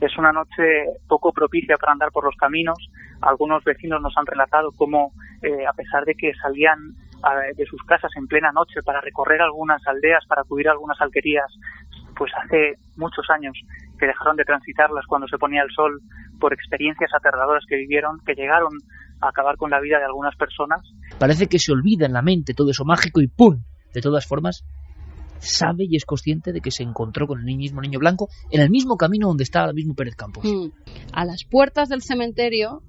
Es una noche poco propicia para andar por los caminos. Algunos vecinos nos han relatado cómo, a pesar de que salían de sus casas en plena noche para recorrer algunas aldeas, para acudir a algunas alquerías, pues hace muchos años que dejaron de transitarlas cuando se ponía el sol, por experiencias aterradoras que vivieron, que llegaron a acabar con la vida de algunas personas. Parece que se olvida en la mente todo eso mágico y ¡pum! De todas formas, sabe y es consciente de que se encontró con el mismo niño blanco en el mismo camino donde está ahora mismo Pérez Campos. A las puertas del cementerio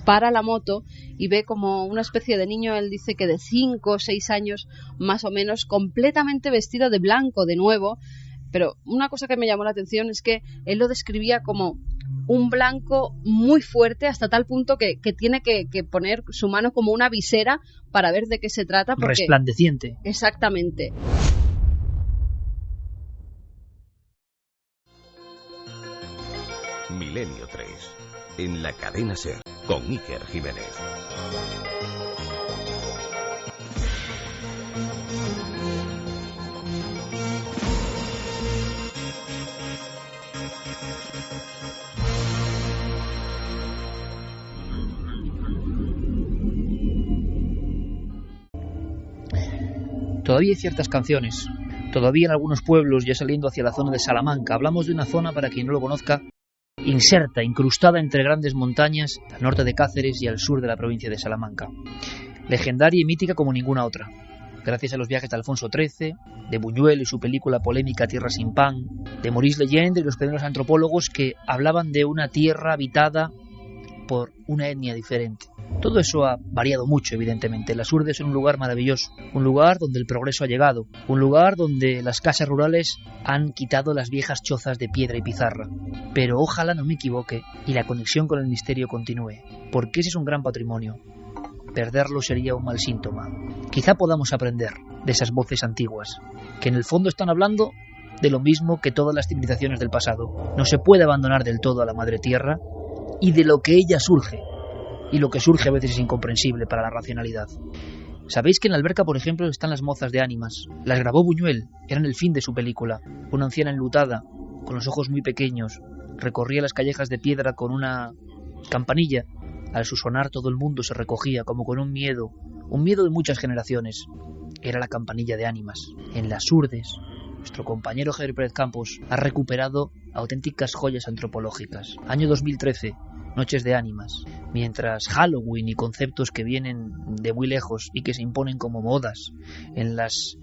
para la moto y ve como una especie de niño, él dice que de 5 o 6 años más o menos, completamente vestido de blanco de nuevo. Pero una cosa que me llamó la atención es que él lo describía como un blanco muy fuerte, hasta tal punto que tiene que poner su mano como una visera para ver de qué se trata. Porque... resplandeciente. Exactamente. Milenio 3, en la cadena SER, con Iker Jiménez. Todavía hay ciertas canciones, todavía en algunos pueblos, ya saliendo hacia la zona de Salamanca. Hablamos de una zona, para quien no lo conozca, inserta, incrustada entre grandes montañas, al norte de Cáceres y al sur de la provincia de Salamanca. Legendaria y mítica como ninguna otra, gracias a los viajes de Alfonso XIII, de Buñuel y su película polémica Tierra sin pan, de Maurice Legendre y los primeros antropólogos que hablaban de una tierra habitada por una etnia diferente. Todo eso ha variado mucho, evidentemente. Las Urdes son un lugar maravilloso, un lugar donde el progreso ha llegado, un lugar donde las casas rurales han quitado las viejas chozas de piedra y pizarra. Pero ojalá no me equivoque y la conexión con el misterio continúe, porque ese es un gran patrimonio. Perderlo sería un mal síntoma. Quizá podamos aprender de esas voces antiguas, que en el fondo están hablando de lo mismo que todas las civilizaciones del pasado. No se puede abandonar del todo a la madre tierra y de lo que ella surge. Y lo que surge a veces es incomprensible para la racionalidad. ¿Sabéis que en la alberca, por ejemplo, están las mozas de Ánimas? Las grabó Buñuel, eran el fin de su película. Una anciana enlutada, con los ojos muy pequeños, recorría las callejas de piedra con una campanilla. Al su sonar todo el mundo se recogía como con un miedo de muchas generaciones. Era la campanilla de Ánimas. En las Urdes, nuestro compañero Javier Pérez Campos ha recuperado auténticas joyas antropológicas. Año 2013, Noches de Ánimas. Mientras Halloween y conceptos que vienen de muy lejos y que se imponen como modas en los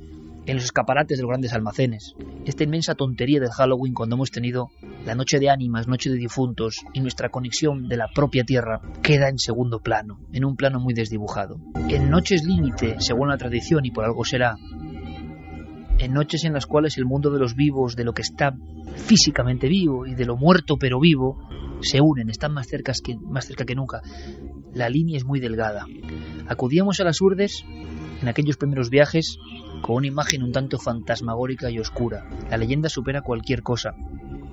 escaparates de los grandes almacenes. Esta inmensa tontería del Halloween, cuando hemos tenido la Noche de Ánimas, Noche de Difuntos y nuestra conexión de la propia tierra, queda en segundo plano, en un plano muy desdibujado. En noches límite, según la tradición, y por algo será, en noches en las cuales el mundo de los vivos, de lo que está físicamente vivo y de lo muerto pero vivo, se unen, están más cerca que nunca. La línea es muy delgada. Acudíamos a las Urdes en aquellos primeros viajes con una imagen un tanto fantasmagórica y oscura. La leyenda supera cualquier cosa.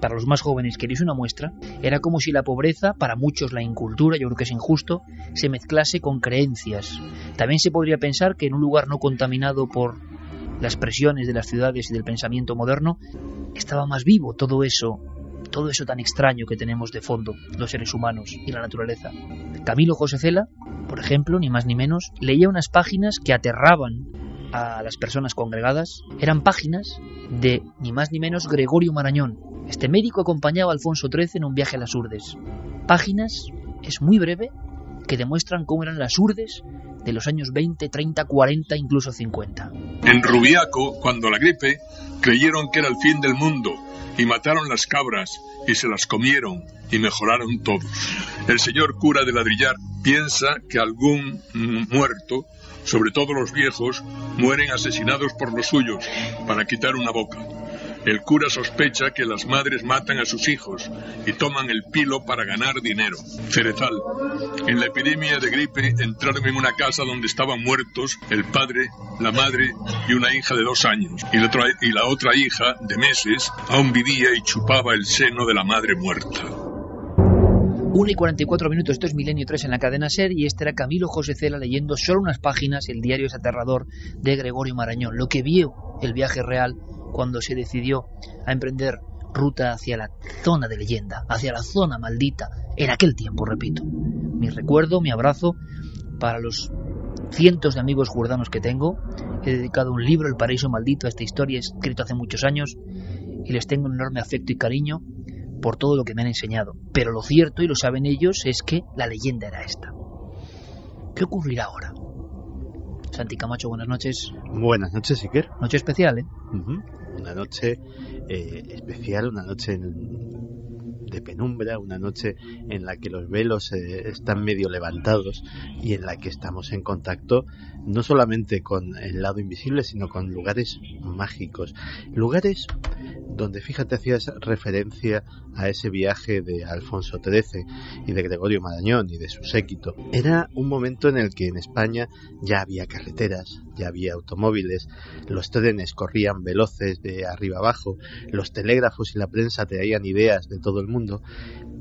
Para los más jóvenes, ¿queréis una muestra? Era como si la pobreza, para muchos la incultura, yo creo que es injusto, se mezclase con creencias. También se podría pensar que en un lugar no contaminado por las presiones de las ciudades y del pensamiento moderno, estaba más vivo todo eso tan extraño que tenemos de fondo, los seres humanos y la naturaleza. Camilo José Cela, por ejemplo, ni más ni menos, leía unas páginas que aterraban a las personas congregadas. Eran páginas de, ni más ni menos, Gregorio Marañón. Este médico acompañaba a Alfonso XIII en un viaje a las Urdes. Páginas, es muy breve, que demuestran cómo eran las Urdes de los años 20, 30, 40, incluso 50. En Rubiaco, cuando la gripe, creyeron que era el fin del mundo y mataron las cabras y se las comieron y mejoraron todos. El señor cura de Ladrillar piensa que algún muerto, sobre todo los viejos, mueren asesinados por los suyos para quitar una boca. El cura sospecha que las madres matan a sus hijos y toman el pilo para ganar dinero. Cerezal. En la epidemia de gripe entraron en una casa donde estaban muertos el padre, la madre y una hija de 2 años. Y la otra hija, de meses, aún vivía y chupaba el seno de la madre muerta. 1:44, esto es Milenio 3 en la cadena SER y este era Camilo José Cela leyendo solo unas páginas, El diario es aterrador, de Gregorio Marañón. Lo que vio el viaje real cuando se decidió a emprender ruta hacia la zona de leyenda, hacia la zona maldita, en aquel tiempo, repito. Mi recuerdo, mi abrazo para los cientos de amigos jordanos que tengo. He dedicado un libro, El paraíso maldito, a esta historia, escrito hace muchos años, y les tengo un enorme afecto y cariño por todo lo que me han enseñado. Pero lo cierto, y lo saben ellos, es que la leyenda era esta. ¿Qué ocurrirá ahora? Santi Camacho, buenas noches. Buenas noches, Iker. Noche especial, ¿eh? Una noche especial, una noche de penumbra, una noche en la que los velos están medio levantados y en la que estamos en contacto no solamente con el lado invisible, sino con lugares mágicos, lugares donde, fíjate, hacías referencia a ese viaje de Alfonso XIII y de Gregorio Marañón y de su séquito. Era un momento en el que en España ya había carreteras, ya había automóviles, los trenes corrían veloces de arriba abajo, los telégrafos y la prensa traían ideas de todo el mundo,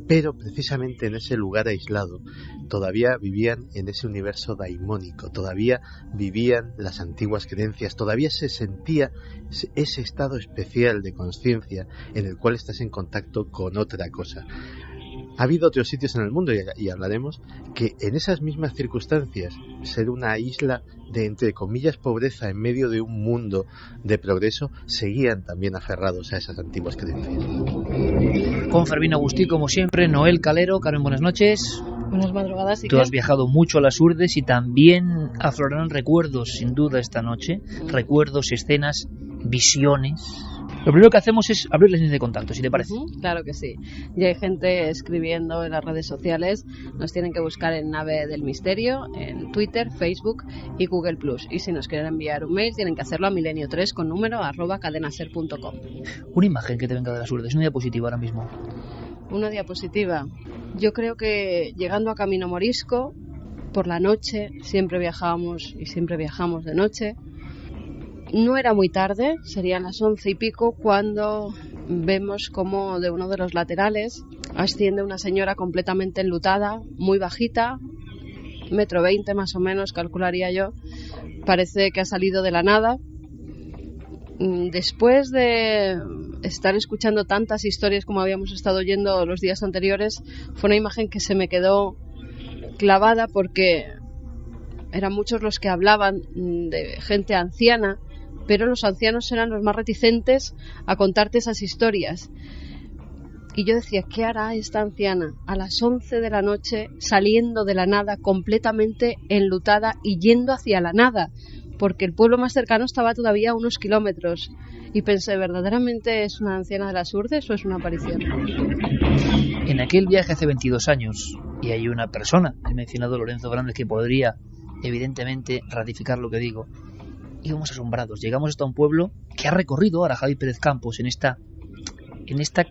pero precisamente en ese lugar aislado todavía vivían en ese universo daimónico, todavía vivían las antiguas creencias, todavía se sentía ese estado especial de conciencia en el cual estás en contacto con otra cosa. Ha habido otros sitios en el mundo, y hablaremos, que en esas mismas circunstancias, ser una isla de, entre comillas, pobreza en medio de un mundo de progreso, seguían también aferrados a esas antiguas creencias. Con Fermín Agustí, como siempre, Noel Calero. Carmen, buenas noches. Buenas madrugadas. Tú has viajado mucho a las Urdes y también aflorarán recuerdos, sin duda, esta noche. Recuerdos, escenas, visiones. Lo primero que hacemos es abrir las líneas de contacto, si te parece. Claro que sí. Ya hay gente escribiendo en las redes sociales. Nos tienen que buscar en Nave del Misterio, en Twitter, Facebook y Google+. Y si nos quieren enviar un mail, tienen que hacerlo a milenio3 con número @cadenaser.com. Una imagen que te venga de las Urdes, una diapositiva ahora mismo. Una diapositiva. Yo creo que llegando a Camino Morisco, por la noche, siempre viajábamos y siempre viajamos de noche. No era muy tarde, serían las 11 y pico, cuando vemos como de uno de los laterales asciende una señora completamente enlutada, muy bajita, 1,20 m más o menos, calcularía yo. Parece que ha salido de la nada. Después de estar escuchando tantas historias como habíamos estado oyendo los días anteriores, fue una imagen que se me quedó clavada, porque eran muchos los que hablaban de gente anciana, pero los ancianos eran los más reticentes a contarte esas historias. Y yo decía, ¿qué hará esta anciana a las 11 de la noche saliendo de la nada, completamente enlutada y yendo hacia la nada? Porque el pueblo más cercano estaba todavía a unos kilómetros. Y pensé, ¿verdaderamente es una anciana de las Urdes o es una aparición? En aquel viaje hace 22 años, y hay una persona, he mencionado Lorenzo Grandes, que podría evidentemente ratificar lo que digo, íbamos asombrados. Llegamos hasta un pueblo que ha recorrido ahora Javi Pérez Campos en esta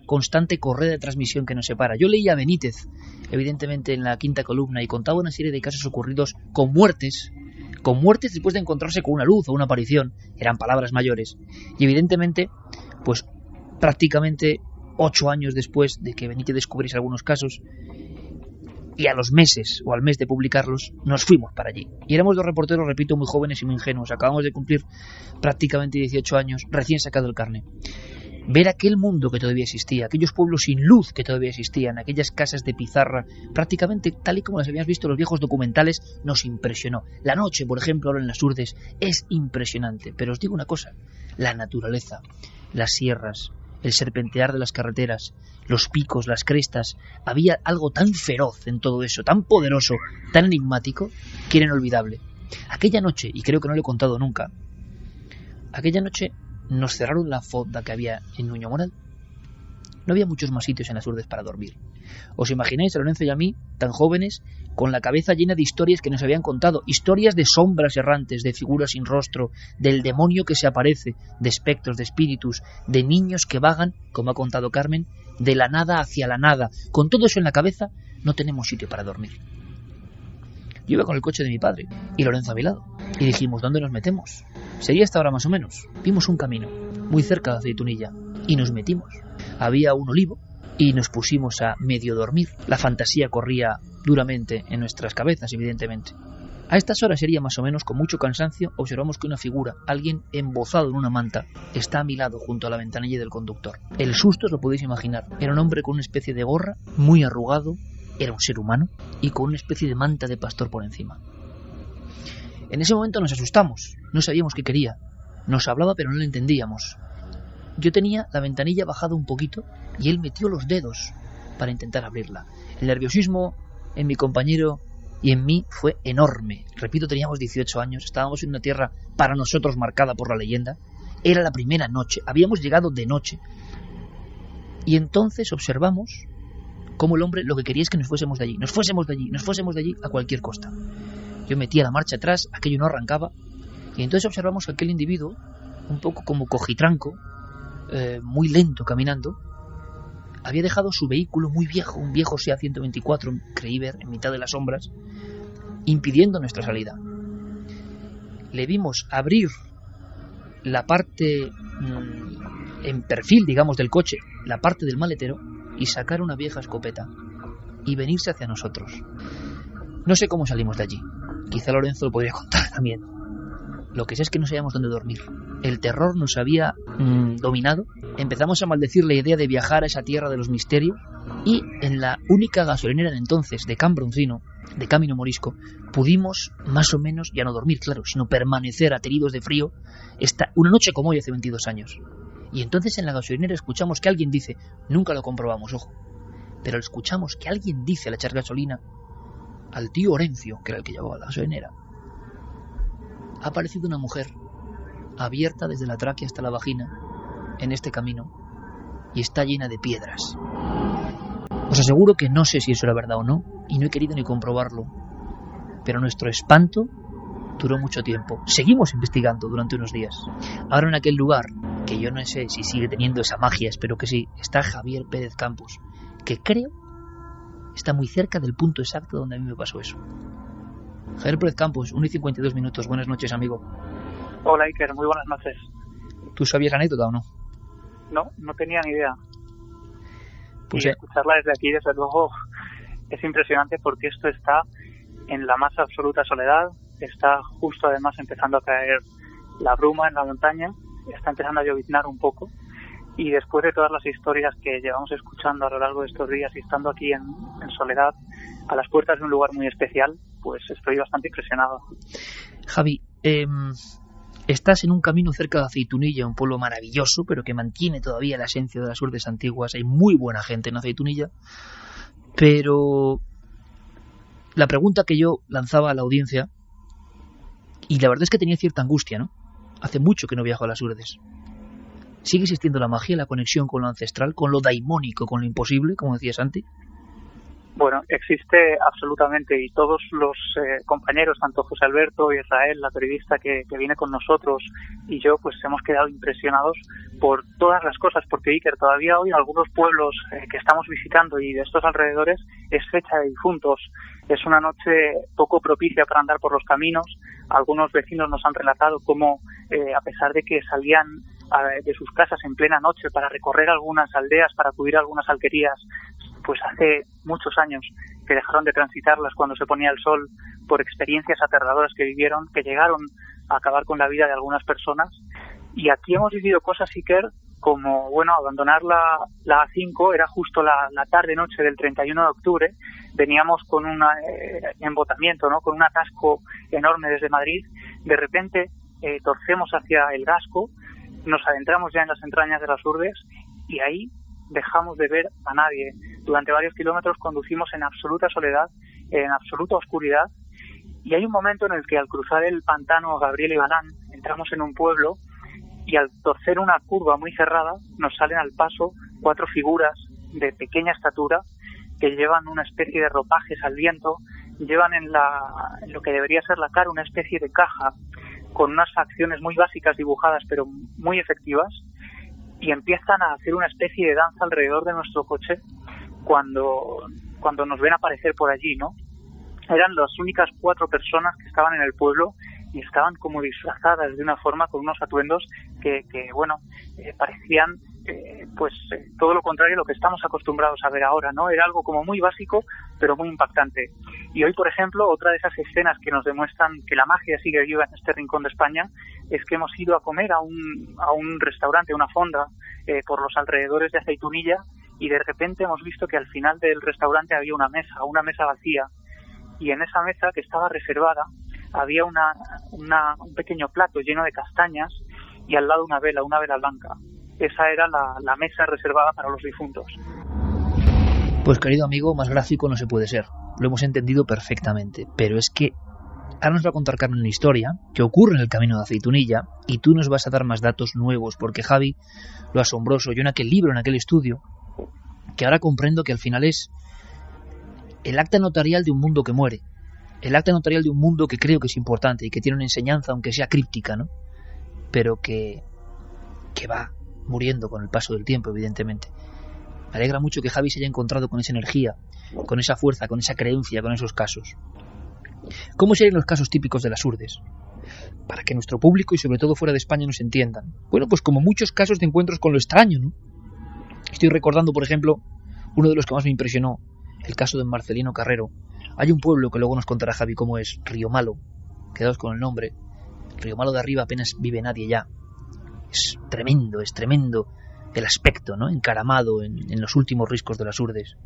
constante correa de transmisión que nos separa. Yo leía a Benítez, evidentemente, en la quinta columna, y contaba una serie de casos ocurridos con muertes después de encontrarse con una luz o una aparición. Eran palabras mayores. Y evidentemente, pues prácticamente 8 años después de que Benítez descubriese algunos casos, y a los meses o al mes de publicarlos, nos fuimos para allí. Y éramos dos reporteros, repito, muy jóvenes y muy ingenuos. Acabamos de cumplir prácticamente 18 años, recién sacado el carné. Ver aquel mundo que todavía existía, aquellos pueblos sin luz que todavía existían, aquellas casas de pizarra, prácticamente tal y como las habíamos visto en los viejos documentales, nos impresionó. La noche, por ejemplo, ahora en las Urdes, es impresionante. Pero os digo una cosa, la naturaleza, las sierras, el serpentear de las carreteras, los picos, las crestas, había algo tan feroz en todo eso, tan poderoso, tan enigmático, que era inolvidable. Aquella noche, y creo que no lo he contado nunca, aquella noche nos cerraron la fonda que había en Nuño Moral. No había muchos más sitios en las Urdes para dormir. ¿Os imagináis a Lorenzo y a mí, tan jóvenes, con la cabeza llena de historias que nos habían contado? Historias de sombras errantes, de figuras sin rostro, del demonio que se aparece, de espectros, de espíritus, de niños que vagan, como ha contado Carmen, de la nada hacia la nada. Con todo eso en la cabeza, no tenemos sitio para dormir. Yo iba con el coche de mi padre y Lorenzo a mi lado. Y dijimos, ¿dónde nos metemos? Sería esta hora más o menos. Vimos un camino, muy cerca de Aceitunilla, y nos metimos. Había un olivo y nos pusimos a medio dormir. La fantasía corría duramente en nuestras cabezas, evidentemente. A estas horas sería más o menos, con mucho cansancio, observamos que una figura, alguien embozado en una manta, está a mi lado junto a la ventanilla del conductor. El susto os lo podéis imaginar. Era un hombre con una especie de gorra, muy arrugado, era un ser humano, y con una especie de manta de pastor por encima. En ese momento nos asustamos, no sabíamos qué quería. Nos hablaba pero no le entendíamos. Yo tenía la ventanilla bajada un poquito y él metió los dedos para intentar abrirla. El nerviosismo en mi compañero y en mí fue enorme. Repito, teníamos 18 años, estábamos en una tierra para nosotros marcada por la leyenda. Era la primera noche, habíamos llegado de noche. Y entonces observamos cómo el hombre lo que quería es que nos fuésemos de allí a cualquier costa. Yo metía la marcha atrás, aquello no arrancaba, y entonces observamos que aquel individuo, un poco como cojitranco, muy lento caminando, había dejado su vehículo muy viejo, un viejo SEAT 124, creí ver, en mitad de las sombras, impidiendo nuestra salida. Le vimos abrir la parte en perfil, digamos, del coche, la parte del maletero, y sacar una vieja escopeta y venirse hacia nosotros. No sé cómo salimos de allí. Quizá Lorenzo lo podría contar también. Lo que sé es que no sabíamos dónde dormir. El terror nos había dominado. Empezamos a maldecir la idea de viajar a esa tierra de los misterios, y en la única gasolinera de entonces de Cambroncino, de Camino Morisco, pudimos más o menos, ya no dormir, claro, sino permanecer ateridos de frío una noche como hoy hace 22 años. Y entonces en la gasolinera escuchamos que alguien dice, nunca lo comprobamos, ojo, pero escuchamos que alguien dice al echar gasolina al tío Orencio, que era el que llevaba la gasolinera: ha aparecido una mujer abierta desde la tráquea hasta la vagina en este camino y está llena de piedras. Os aseguro que no sé si eso era verdad o no, y no he querido ni comprobarlo, pero nuestro espanto duró mucho tiempo. Seguimos investigando durante unos días. Ahora en aquel lugar, que yo no sé si sigue teniendo esa magia, espero que sí, está Javier Pérez Campos, que creo está muy cerca del punto exacto donde a mí me pasó eso. Javier Pérez Campos, 1:52. Buenas noches, amigo. Hola, Iker, muy buenas noches. ¿Tú sabías la anécdota o no? No tenía ni idea. Pues y escucharla desde aquí, desde luego, es impresionante, porque esto está en la más absoluta soledad. Está justo, además, empezando a caer la bruma en la montaña. Está empezando a lloviznar un poco. Y después de todas las historias que llevamos escuchando a lo largo de estos días y estando aquí en soledad, a las puertas de un lugar muy especial, pues estoy bastante impresionado. Javi, estás en un camino cerca de Aceitunilla, un pueblo maravilloso, pero que mantiene todavía la esencia de las urdes antiguas. Hay muy buena gente en Aceitunilla, pero la pregunta que yo lanzaba a la audiencia, y la verdad es que tenía cierta angustia, ¿no? Hace mucho que no viajo a las urdes. ¿Sigue existiendo la magia, la conexión con lo ancestral, con lo daimónico, con lo imposible, como decía Santi? Bueno, existe absolutamente, y todos los compañeros, tanto José Alberto, Israel, la periodista que viene con nosotros, y yo, pues hemos quedado impresionados por todas las cosas, porque Iker, todavía hoy en algunos pueblos que estamos visitando y de estos alrededores es fecha de difuntos. Es una noche poco propicia para andar por los caminos. Algunos vecinos nos han relatado cómo, a pesar de que salían de sus casas en plena noche para recorrer algunas aldeas, para acudir a algunas alquerías, pues hace muchos años que dejaron de transitarlas cuando se ponía el sol, por experiencias aterradoras que vivieron, que llegaron a acabar con la vida de algunas personas. Y aquí hemos vivido cosas, Iker, como, bueno, abandonar la A5, era justo la tarde-noche del 31 de octubre, veníamos con un embotamiento, ¿no?, con un atasco enorme desde Madrid. De repente torcemos hacia el Gasco, nos adentramos ya en las entrañas de las urdes, y ahí dejamos de ver a nadie. Durante varios kilómetros conducimos en absoluta soledad, en absoluta oscuridad, y hay un momento en el que, al cruzar el pantano Gabriel y Balán, entramos en un pueblo, y al torcer una curva muy cerrada nos salen al paso 4 figuras de pequeña estatura que llevan una especie de ropajes al viento, llevan en lo que debería ser la cara una especie de caja con unas facciones muy básicas dibujadas pero muy efectivas, y empiezan a hacer una especie de danza alrededor de nuestro coche cuando nos ven aparecer por allí, ¿no? Eran las únicas 4 personas que estaban en el pueblo, y estaban como disfrazadas de una forma, con unos atuendos que parecían todo lo contrario a lo que estamos acostumbrados a ver ahora, ¿no? Era algo como muy básico, pero muy impactante. Y hoy, por ejemplo, otra de esas escenas que nos demuestran que la magia sigue viva en este rincón de España es que hemos ido a comer a un restaurante, una fonda, por los alrededores de Aceitunilla, y de repente hemos visto que al final del restaurante había una mesa vacía, y en esa mesa que estaba reservada había un pequeño plato lleno de castañas y al lado una vela blanca. Esa era la mesa reservada para los difuntos. Pues querido amigo, más gráfico no se puede ser. Lo hemos entendido perfectamente, pero es que ahora nos va a contar Carmen una historia que ocurre en el camino de Aceitunilla y tú nos vas a dar más datos nuevos, porque Javi, lo asombroso, yo en aquel libro, en aquel estudio, que ahora comprendo que al final es el acta notarial de un mundo que muere, el acta notarial de un mundo que creo que es importante y que tiene una enseñanza, aunque sea críptica, ¿no? Pero que va muriendo con el paso del tiempo, evidentemente. Me alegra mucho que Javi se haya encontrado con esa energía, con esa fuerza, con esa creencia, con esos casos. ¿Cómo serían los casos típicos de las Urdes? Para que nuestro público y sobre todo fuera de España nos entiendan. Bueno, pues como muchos casos de encuentros con lo extraño, ¿no? Estoy recordando, por ejemplo, uno de los que más me impresionó, el caso de Marcelino Carrero. Hay un pueblo que luego nos contará Javi cómo es, Río Malo. Quedaos con el nombre. Río Malo de arriba apenas vive nadie ya. Es tremendo el aspecto, ¿no? Encaramado en los últimos riscos de las Urdes.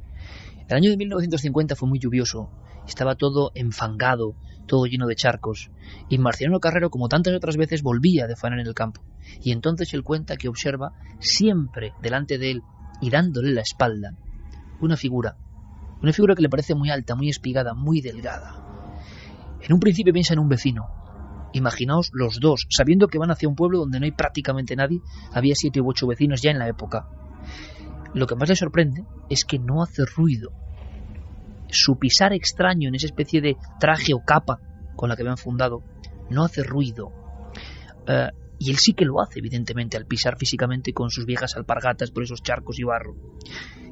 El año de 1950 fue muy lluvioso, estaba todo enfangado, todo lleno de charcos, y Marcelino Carrero, como tantas otras veces, volvía de faenar en el campo. Y entonces él cuenta que observa siempre delante de él y dándole la espalda una figura que le parece muy alta, muy espigada, muy delgada. En un principio piensa en un vecino. Imaginaos los dos, sabiendo que van hacia un pueblo donde no hay prácticamente nadie, había 7 u 8 vecinos ya en la época. Lo que más le sorprende es que no hace ruido. Su pisar extraño en esa especie de traje o capa con la que habían fundado no hace ruido. Y él sí que lo hace, evidentemente, al pisar físicamente con sus viejas alpargatas por esos charcos y barro.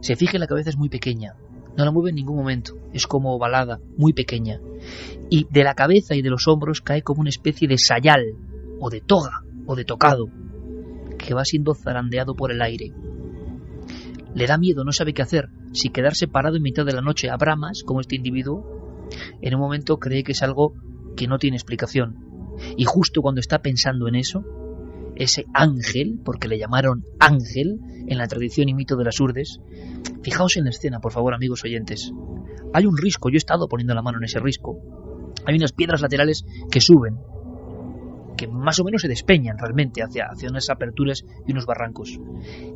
Se fija en la cabeza, es muy pequeña. No la mueve en ningún momento, es como ovalada, muy pequeña. Y de la cabeza y de los hombros cae como una especie de sayal, o de toga, o de tocado, que va siendo zarandeado por el aire. Le da miedo, no sabe qué hacer, si quedarse parado en mitad de la noche a bramas, como este individuo. En un momento cree que es algo que no tiene explicación. Y justo cuando está pensando en eso, ese ángel, porque le llamaron ángel en la tradición y mito de las Urdes. Fijaos en la escena, por favor, amigos oyentes. Hay un risco, yo he estado poniendo la mano en ese risco. Hay unas piedras laterales que suben, que más o menos se despeñan realmente hacia unas aperturas y unos barrancos.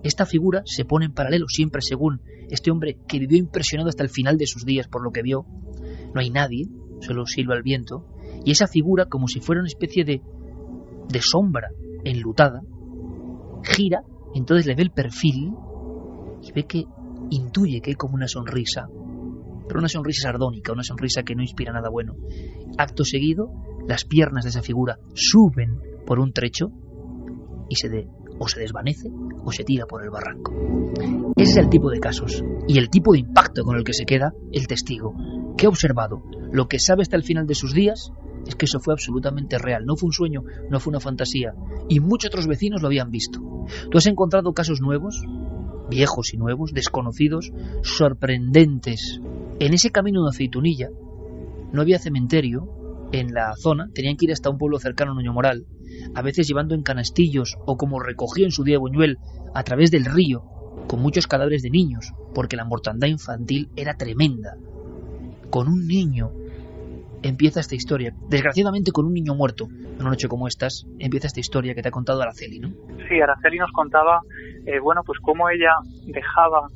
Esta figura se pone en paralelo siempre según este hombre que vivió impresionado hasta el final de sus días por lo que vio. No hay nadie, solo silba el viento, y esa figura, como si fuera una especie de sombra enlutada, gira, entonces le ve el perfil y ve que intuye que hay como una sonrisa, pero una sonrisa sardónica, una sonrisa que no inspira nada bueno. Acto seguido, las piernas de esa figura suben por un trecho y o se desvanece o se tira por el barranco. Ese es el tipo de casos y el tipo de impacto con el que se queda el testigo, que ha observado. Lo que sabe hasta el final de sus días es que eso fue absolutamente real, no fue un sueño, no fue una fantasía, y muchos otros vecinos lo habían visto. ¿Tú has encontrado casos nuevos, viejos y nuevos, desconocidos, sorprendentes? En ese camino de Aceitunilla no había cementerio en la zona, tenían que ir hasta un pueblo cercano a Nuñomoral, a veces llevando en canastillos o como recogió en su día Buñuel a través del río, con muchos cadáveres de niños, porque la mortandad infantil era tremenda. Con un niño empieza esta historia, desgraciadamente con un niño muerto. En una noche como estas empieza esta historia que te ha contado Araceli, ¿no? Sí, Araceli nos contaba, pues cómo ella dejaba,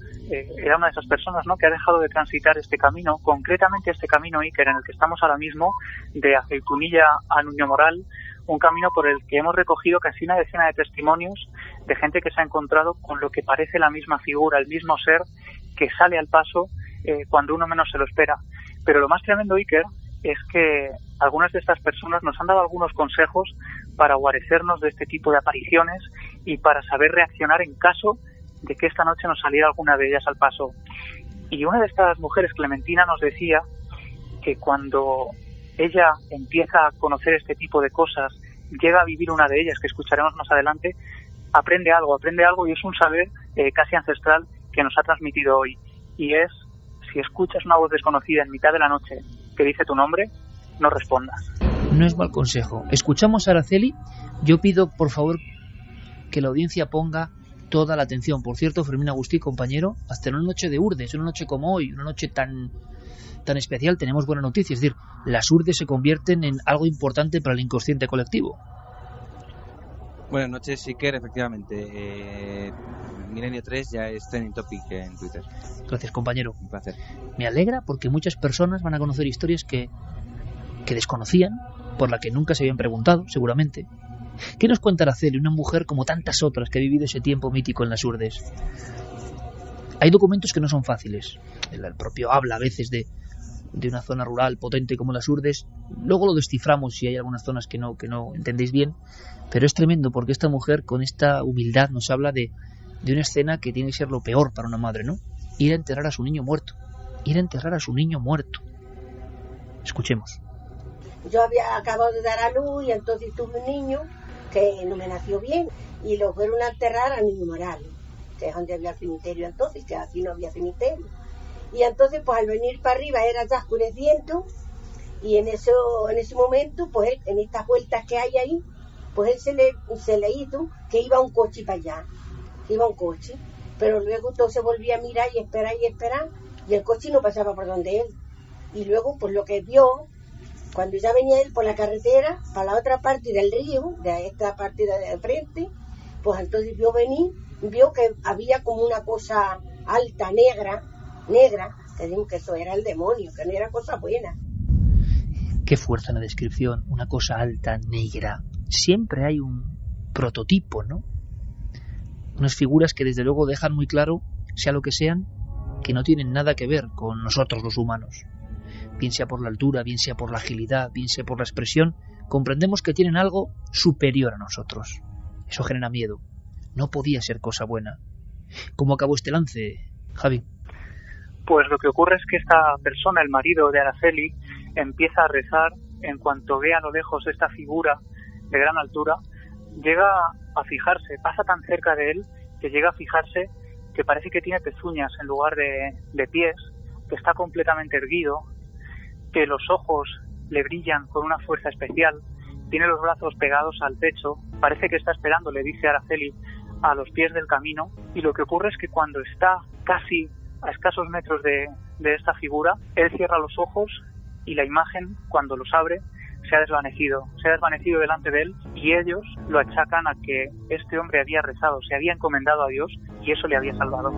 era una de esas personas, ¿no?, que ha dejado de transitar este camino, concretamente este camino Iker en el que estamos ahora mismo, de Aceitunilla a Nuñomoral, un camino por el que hemos recogido casi una decena de testimonios de gente que se ha encontrado con lo que parece la misma figura, el mismo ser que sale al paso cuando uno menos se lo espera. Pero lo más tremendo, Iker, es que algunas de estas personas nos han dado algunos consejos para guarecernos de este tipo de apariciones y para saber reaccionar en caso de que esta noche nos saliera alguna de ellas al paso. Y una de estas mujeres, Clementina, nos decía que cuando ella empieza a conocer este tipo de cosas, llega a vivir una de ellas, que escucharemos más adelante, aprende algo y es un saber casi ancestral que nos ha transmitido hoy. Y es, si escuchas una voz desconocida en mitad de la noche, que dice tu nombre, no respondas. No es mal consejo. Escuchamos a Araceli. Yo pido, por favor, que la audiencia ponga toda la atención. Por cierto, Fermín Agustí, compañero, hasta en una noche de Urdes, una noche como hoy, una noche tan especial, tenemos buena noticia. Es decir, las Urdes se convierten en algo importante para el inconsciente colectivo. Buenas noches, Iker. Efectivamente, Milenio 3 ya es trending topic en Twitter. Gracias, compañero. Un placer. Me alegra porque muchas personas van a conocer historias que desconocían, por la que nunca se habían preguntado, seguramente. ¿Qué nos cuenta Araceli, una mujer como tantas otras que ha vivido ese tiempo mítico en las Urdes? Hay documentos que no son fáciles. El propio habla a veces de una zona rural potente como las Urdes. Luego lo desciframos si hay algunas zonas que no entendéis bien. Pero es tremendo porque esta mujer con esta humildad nos habla de una escena que tiene que ser lo peor para una madre, ¿no? Ir a enterrar a su niño muerto. Ir a enterrar a su niño muerto. Escuchemos. Yo había acabado de dar a luz y entonces tuve un niño que no me nació bien y lo fueron a enterrar a Niño Moral, que es donde había cementerio entonces, que aquí no había cementerio. Y entonces pues al venir para arriba era ya oscureciendo y en ese momento pues en estas vueltas que hay ahí pues él se le hizo que iba un coche para allá, pero luego todo se volvía a mirar y esperar y el coche no pasaba por donde él. Y luego pues lo que vio cuando ya venía él por la carretera para la otra parte del río, de esta parte de frente, pues entonces vio que había como una cosa alta, negra, que digo que eso era el demonio, que no era cosa buena. Qué fuerza en la descripción, una cosa alta, negra. Siempre hay un prototipo, ¿no? Unas figuras que desde luego dejan muy claro, sea lo que sean, que no tienen nada que ver con nosotros los humanos. Bien sea por la altura, bien sea por la agilidad, bien sea por la expresión, comprendemos que tienen algo superior a nosotros. Eso genera miedo. No podía ser cosa buena. ¿Cómo acabó este lance, Javi? Pues lo que ocurre es que esta persona, el marido de Araceli, empieza a rezar en cuanto ve a lo lejos esta figura de gran altura, llega a fijarse, pasa tan cerca de él que llega a fijarse que parece que tiene pezuñas en lugar de pies, que está completamente erguido, que los ojos le brillan con una fuerza especial, tiene los brazos pegados al pecho, parece que está esperando, le dice Araceli, a los pies del camino, y lo que ocurre es que cuando está casi a escasos metros de esta figura, él cierra los ojos y la imagen, cuando los abre, se ha desvanecido delante de él, y ellos lo achacan a que este hombre había rezado, se había encomendado a Dios y eso le había salvado.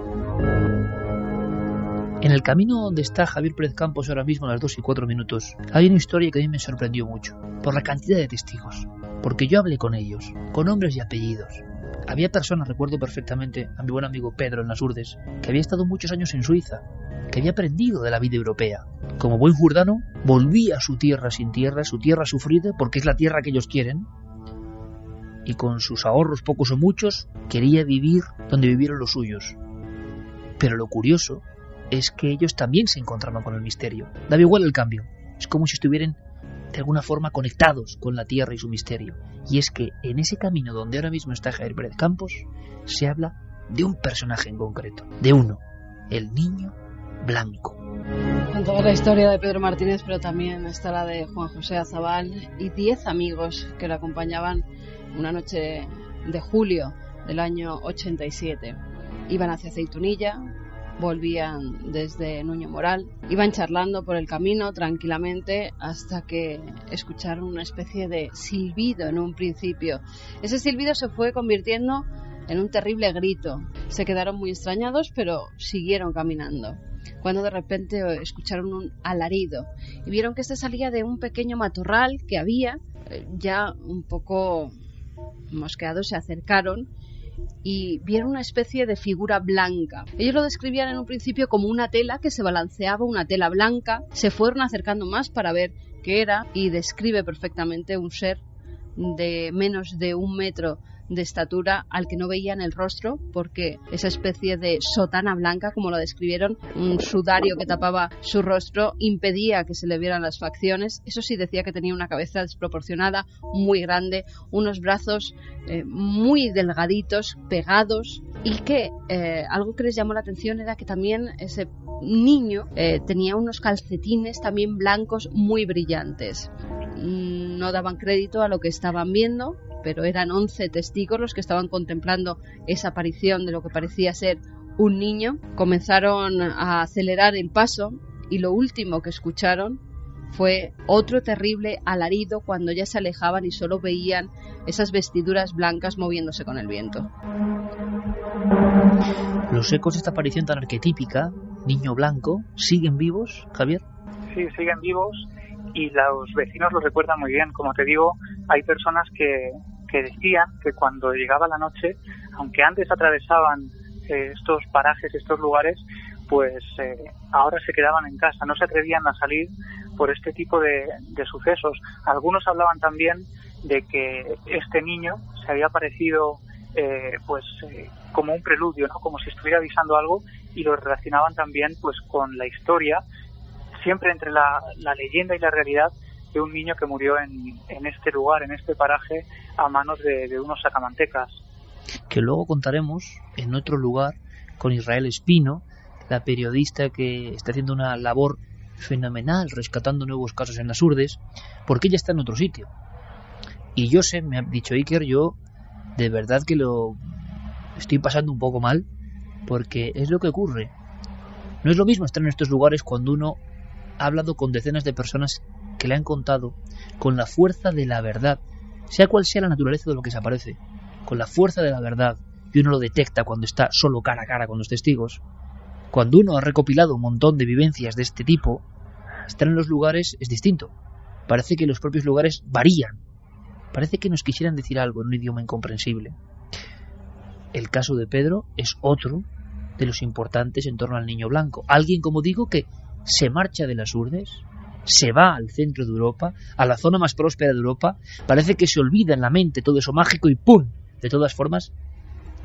En el camino donde está Javier Pérez Campos ahora mismo a las 2:04, hay una historia que a mí me sorprendió mucho, por la cantidad de testigos, porque yo hablé con ellos, con nombres y apellidos. Había personas, recuerdo perfectamente a mi buen amigo Pedro en las Urdes, que había estado muchos años en Suiza, que había aprendido de la vida europea. Como buen jurdano, volvía a su tierra sin tierra, su tierra sufrida, porque es la tierra que ellos quieren, y con sus ahorros, pocos o muchos, quería vivir donde vivieron los suyos. Pero lo curioso es que ellos también se encontraban con el misterio. Daba igual el cambio. Es como si estuvieran de alguna forma conectados con la tierra y su misterio. Y es que en ese camino donde ahora mismo está Javier Pérez Campos, se habla de un personaje en concreto, de uno, el niño blanco. Contaba la historia de Pedro Martínez, pero también está la de Juan José Azabal y 10 amigos que lo acompañaban una noche de julio del año 87. Iban hacia Aceitunilla, volvían desde Nuño Moral, iban charlando por el camino tranquilamente hasta que escucharon una especie de silbido en un principio. Ese silbido se fue convirtiendo en un terrible grito. Se quedaron muy extrañados, pero siguieron caminando, cuando de repente escucharon un alarido y vieron que este salía de un pequeño matorral que había. Ya un poco mosqueados se acercaron y vieron una especie de figura blanca. Ellos lo describían en un principio como una tela que se balanceaba, una tela blanca. Se fueron acercando más para ver qué era, y describe perfectamente un ser de menos de 1 metro de estatura, al que no veían el rostro, porque esa especie de sotana blanca, como lo describieron, un sudario que tapaba su rostro, impedía que se le vieran las facciones. Eso sí, decía que tenía una cabeza desproporcionada, muy grande, unos brazos muy delgaditos, pegados, y que algo que les llamó la atención era que también ese niño tenía unos calcetines también blancos muy brillantes. No daban crédito a lo que estaban viendo, pero eran 11 testigos los que estaban contemplando esa aparición de lo que parecía ser un niño. Comenzaron a acelerar el paso y lo último que escucharon fue otro terrible alarido cuando ya se alejaban y solo veían esas vestiduras blancas moviéndose con el viento. Los ecos de esta aparición tan arquetípica, niño blanco, ¿siguen vivos, Javier? Sí, siguen vivos y los vecinos lo recuerdan muy bien. Como te digo, hay personas que decían que cuando llegaba la noche, aunque antes atravesaban estos parajes, estos lugares, pues ahora se quedaban en casa, no se atrevían a salir por este tipo de sucesos. Algunos hablaban también de que este niño se había aparecido como un preludio, ¿no? Como si estuviera avisando algo, y lo relacionaban también pues con la historia, siempre entre la leyenda y la realidad, de un niño que murió en este lugar, en este paraje, a manos de unos sacamantecas. Que luego contaremos en otro lugar con Israel Espino, la periodista que está haciendo una labor fenomenal rescatando nuevos casos en las Urdes, porque ella está en otro sitio. Y yo sé, me ha dicho Iker, yo de verdad que lo estoy pasando un poco mal, porque es lo que ocurre. No es lo mismo estar en estos lugares cuando uno ha hablado con decenas de personas que le han contado con la fuerza de la verdad, sea cual sea la naturaleza de lo que se aparece, con la fuerza de la verdad, y uno lo detecta cuando está solo cara a cara con los testigos. Cuando uno ha recopilado un montón de vivencias de este tipo, estar en los lugares es distinto. Parece que los propios lugares varían. Parece que nos quisieran decir algo en un idioma incomprensible. El caso de Pedro es otro de los importantes en torno al niño blanco. Alguien, como digo, que se marcha de las Urdes, se va al centro de Europa, a la zona más próspera de Europa, parece que se olvida en la mente todo eso mágico y ¡pum! De todas formas,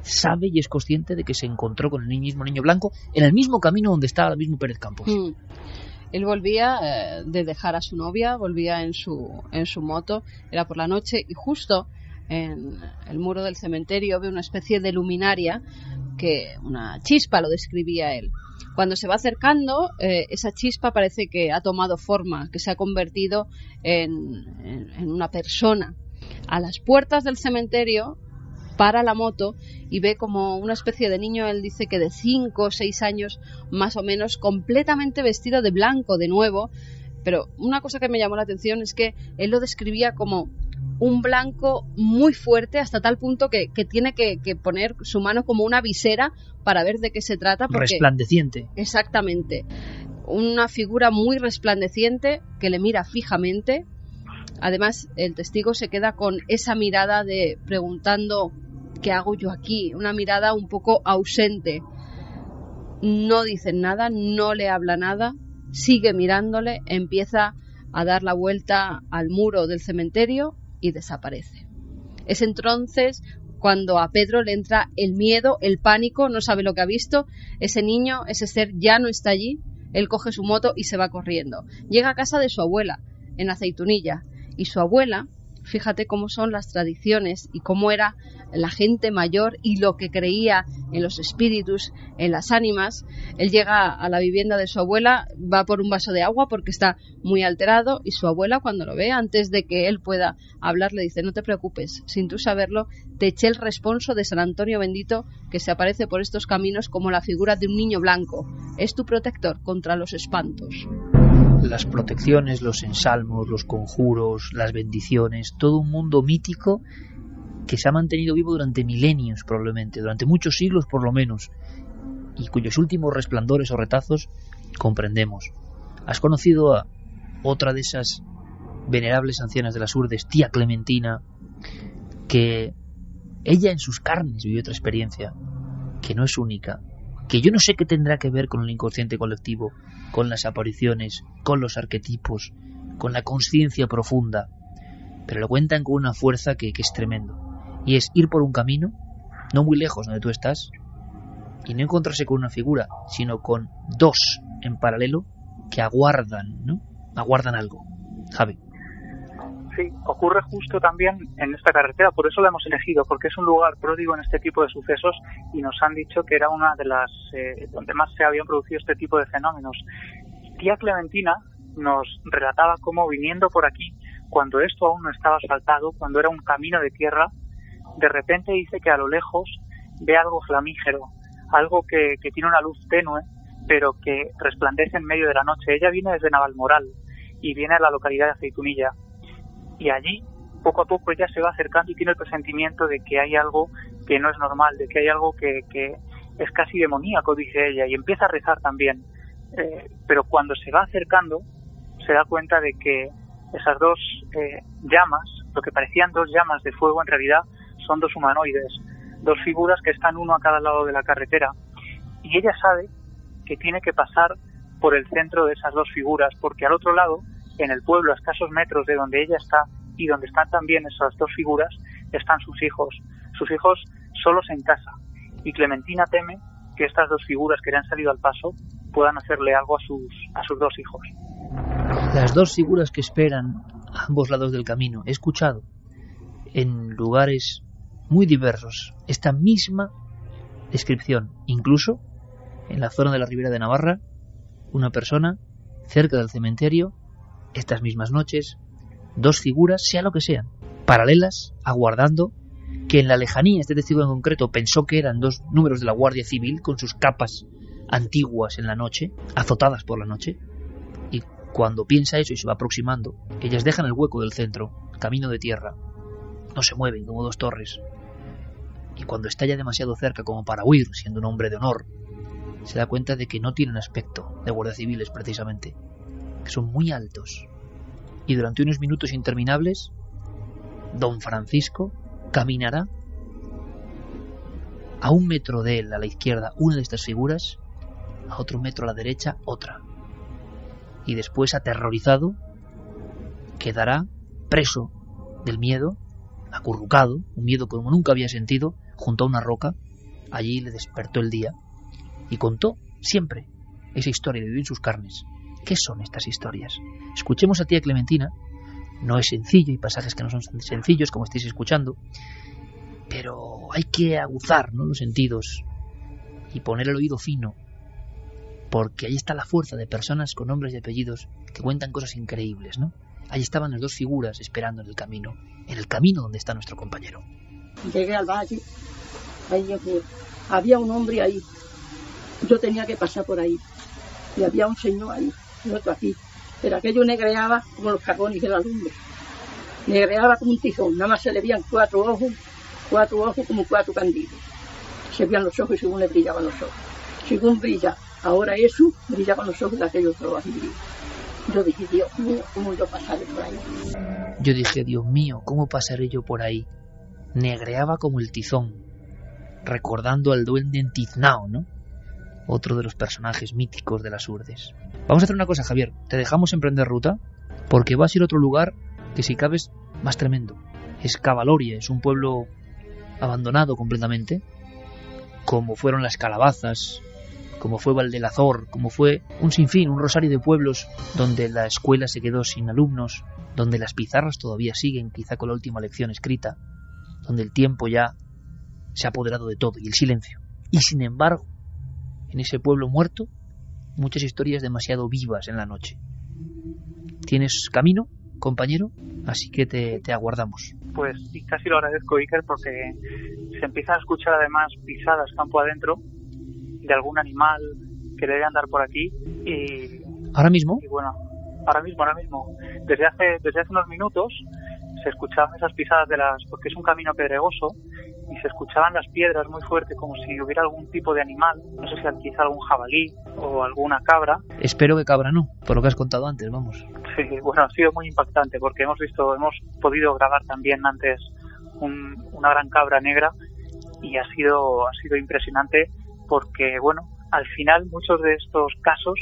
sabe y es consciente de que se encontró con el mismo niño blanco en el mismo camino donde estaba ahora mismo Pérez Campos. Él volvía de dejar a su novia, volvía en su moto, era por la noche, y justo en el muro del cementerio ve una especie de luminaria, que una chispa, lo describía él. Cuando se va acercando, esa chispa parece que ha tomado forma, que se ha convertido en una persona. A las puertas del cementerio para la moto y ve como una especie de niño, él dice que de 5 o 6 años más o menos, completamente vestido de blanco de nuevo. Pero una cosa que me llamó la atención es que él lo describía como un blanco muy fuerte, hasta tal punto que tiene que poner su mano como una visera para ver de qué se trata. Resplandeciente. Exactamente. Una figura muy resplandeciente que le mira fijamente. Además, el testigo se queda con esa mirada de preguntando ¿qué hago yo aquí? Una mirada un poco ausente. No dice nada, no le habla nada, sigue mirándole, empieza a dar la vuelta al muro del cementerio y desaparece. Es entonces cuando a Pedro le entra el miedo, el pánico, no sabe lo que ha visto. Ese niño, ese ser ya no está allí. Él coge su moto y se va corriendo. Llega a casa de su abuela, en Aceitunilla, y su abuela, fíjate cómo son las tradiciones y cómo era la gente mayor y lo que creía en los espíritus, en las ánimas. Él llega a la vivienda de su abuela, va por un vaso de agua porque está muy alterado, y su abuela, cuando lo ve, antes de que él pueda hablar, le dice: no te preocupes, sin tú saberlo te eché el responso de San Antonio Bendito, que se aparece por estos caminos como la figura de un niño blanco. Es tu protector contra los espantos. Las protecciones, los ensalmos, los conjuros, las bendiciones, todo un mundo mítico que se ha mantenido vivo durante milenios, probablemente, durante muchos siglos por lo menos, y cuyos últimos resplandores o retazos comprendemos. Has conocido a otra de esas venerables ancianas de las Urdes, tía Clementina, que ella en sus carnes vivió otra experiencia, que no es única, que yo no sé qué tendrá que ver con el inconsciente colectivo, con las apariciones, con los arquetipos, con la conciencia profunda, pero lo cuentan con una fuerza que es tremendo, y es ir por un camino, no muy lejos donde tú estás, y no encontrarse con una figura, sino con dos en paralelo que aguardan, ¿no? Aguardan algo. Javi. Sí, ocurre justo también en esta carretera, por eso la hemos elegido, porque es un lugar pródigo en este tipo de sucesos y nos han dicho que era una de las donde más se habían producido este tipo de fenómenos. Tía Clementina nos relataba cómo viniendo por aquí, cuando esto aún no estaba asfaltado, cuando era un camino de tierra, de repente dice que a lo lejos ve algo flamígero, algo que tiene una luz tenue, pero que resplandece en medio de la noche. Ella viene desde Navalmoral y viene a la localidad de Aceitunilla. Y allí, poco a poco, ella se va acercando y tiene el presentimiento de que hay algo que no es normal, de que hay algo que es casi demoníaco, dice ella, y empieza a rezar también. Pero cuando se va acercando, se da cuenta de que esas dos llamas, lo que parecían dos llamas de fuego, en realidad son dos humanoides, dos figuras que están uno a cada lado de la carretera. Y ella sabe que tiene que pasar por el centro de esas dos figuras, porque al otro lado, en el pueblo, a escasos metros de donde ella está y donde están también esas dos figuras, están sus hijos solos en casa. Y Clementina teme que estas dos figuras que le han salido al paso puedan hacerle algo a sus dos hijos. Las dos figuras que esperan a ambos lados del camino. He escuchado en lugares muy diversos esta misma descripción, incluso en la zona de la Ribera de Navarra, una persona cerca del cementerio, estas mismas noches, dos figuras, sea lo que sean, paralelas, aguardando, que en la lejanía este testigo en concreto pensó que eran dos números de la Guardia Civil con sus capas antiguas en la noche, azotadas por la noche, y cuando piensa eso y se va aproximando, ellas dejan el hueco del centro, camino de tierra, no se mueven como dos torres, y cuando está ya demasiado cerca como para huir, siendo un hombre de honor, se da cuenta de que no tienen aspecto de guardias civiles precisamente, que son muy altos, y durante unos minutos interminables don Francisco caminará a 1 metro de él a la izquierda una de estas figuras, a otro metro a la derecha otra, y después, aterrorizado, quedará preso del miedo, acurrucado, un miedo como nunca había sentido, junto a una roca. Allí le despertó el día y contó siempre esa historia, vivió en sus carnes. ¿Qué son estas historias? Escuchemos a tía Clementina. No es sencillo, hay pasajes que no son sencillos, como estáis escuchando, pero hay que aguzar, ¿no?, los sentidos y poner el oído fino, porque ahí está la fuerza de personas con nombres y apellidos que cuentan cosas increíbles, ¿no? Ahí estaban las dos figuras esperando en el camino donde está nuestro compañero. Llegué al valle, ahí había un hombre ahí, yo tenía que pasar por ahí, y había un señor ahí, y otro aquí, pero aquello negreaba como los carbones de la lumbre, negreaba como un tizón, nada más se le veían cuatro ojos como 4 candiles, se veían los ojos y según le brillaban los ojos, según brilla ahora eso, brillaban los ojos de aquellos ojos así. Yo dije, Dios mío, ¿cómo yo pasaré por ahí? Yo dije, Dios mío, ¿cómo pasaré yo por ahí? Negreaba como el tizón, recordando al duende Tiznao, ¿no? Otro de los personajes míticos de las Urdes. Vamos a hacer una cosa, Javier, te dejamos emprender ruta, porque vas a ir a otro lugar que, si cabes, más tremendo. Es Cavaloria, es un pueblo abandonado completamente, como fueron Las Calabazas, como fue Valdelazor, como fue un sinfín, un rosario de pueblos donde la escuela se quedó sin alumnos, donde las pizarras todavía siguen, quizá con la última lección escrita, donde el tiempo ya se ha apoderado de todo y el silencio. Y sin embargo, en ese pueblo muerto, muchas historias demasiado vivas en la noche. ¿Tienes camino, compañero? Así que te aguardamos. Pues sí, casi lo agradezco, Iker, porque se empiezan a escuchar además pisadas campo adentro de algún animal que debe andar por aquí. Y ¿ahora mismo? Y bueno, ahora mismo. Desde hace unos minutos se escuchaban esas pisadas porque es un camino pedregoso, y se escuchaban las piedras muy fuerte, como si hubiera algún tipo de animal, no sé si quizá algún jabalí o alguna cabra. Espero que cabra no, por lo que has contado antes, vamos. Sí, bueno, ha sido muy impactante, porque hemos podido grabar también antes una gran cabra negra, y ha sido impresionante, porque bueno, al final muchos de estos casos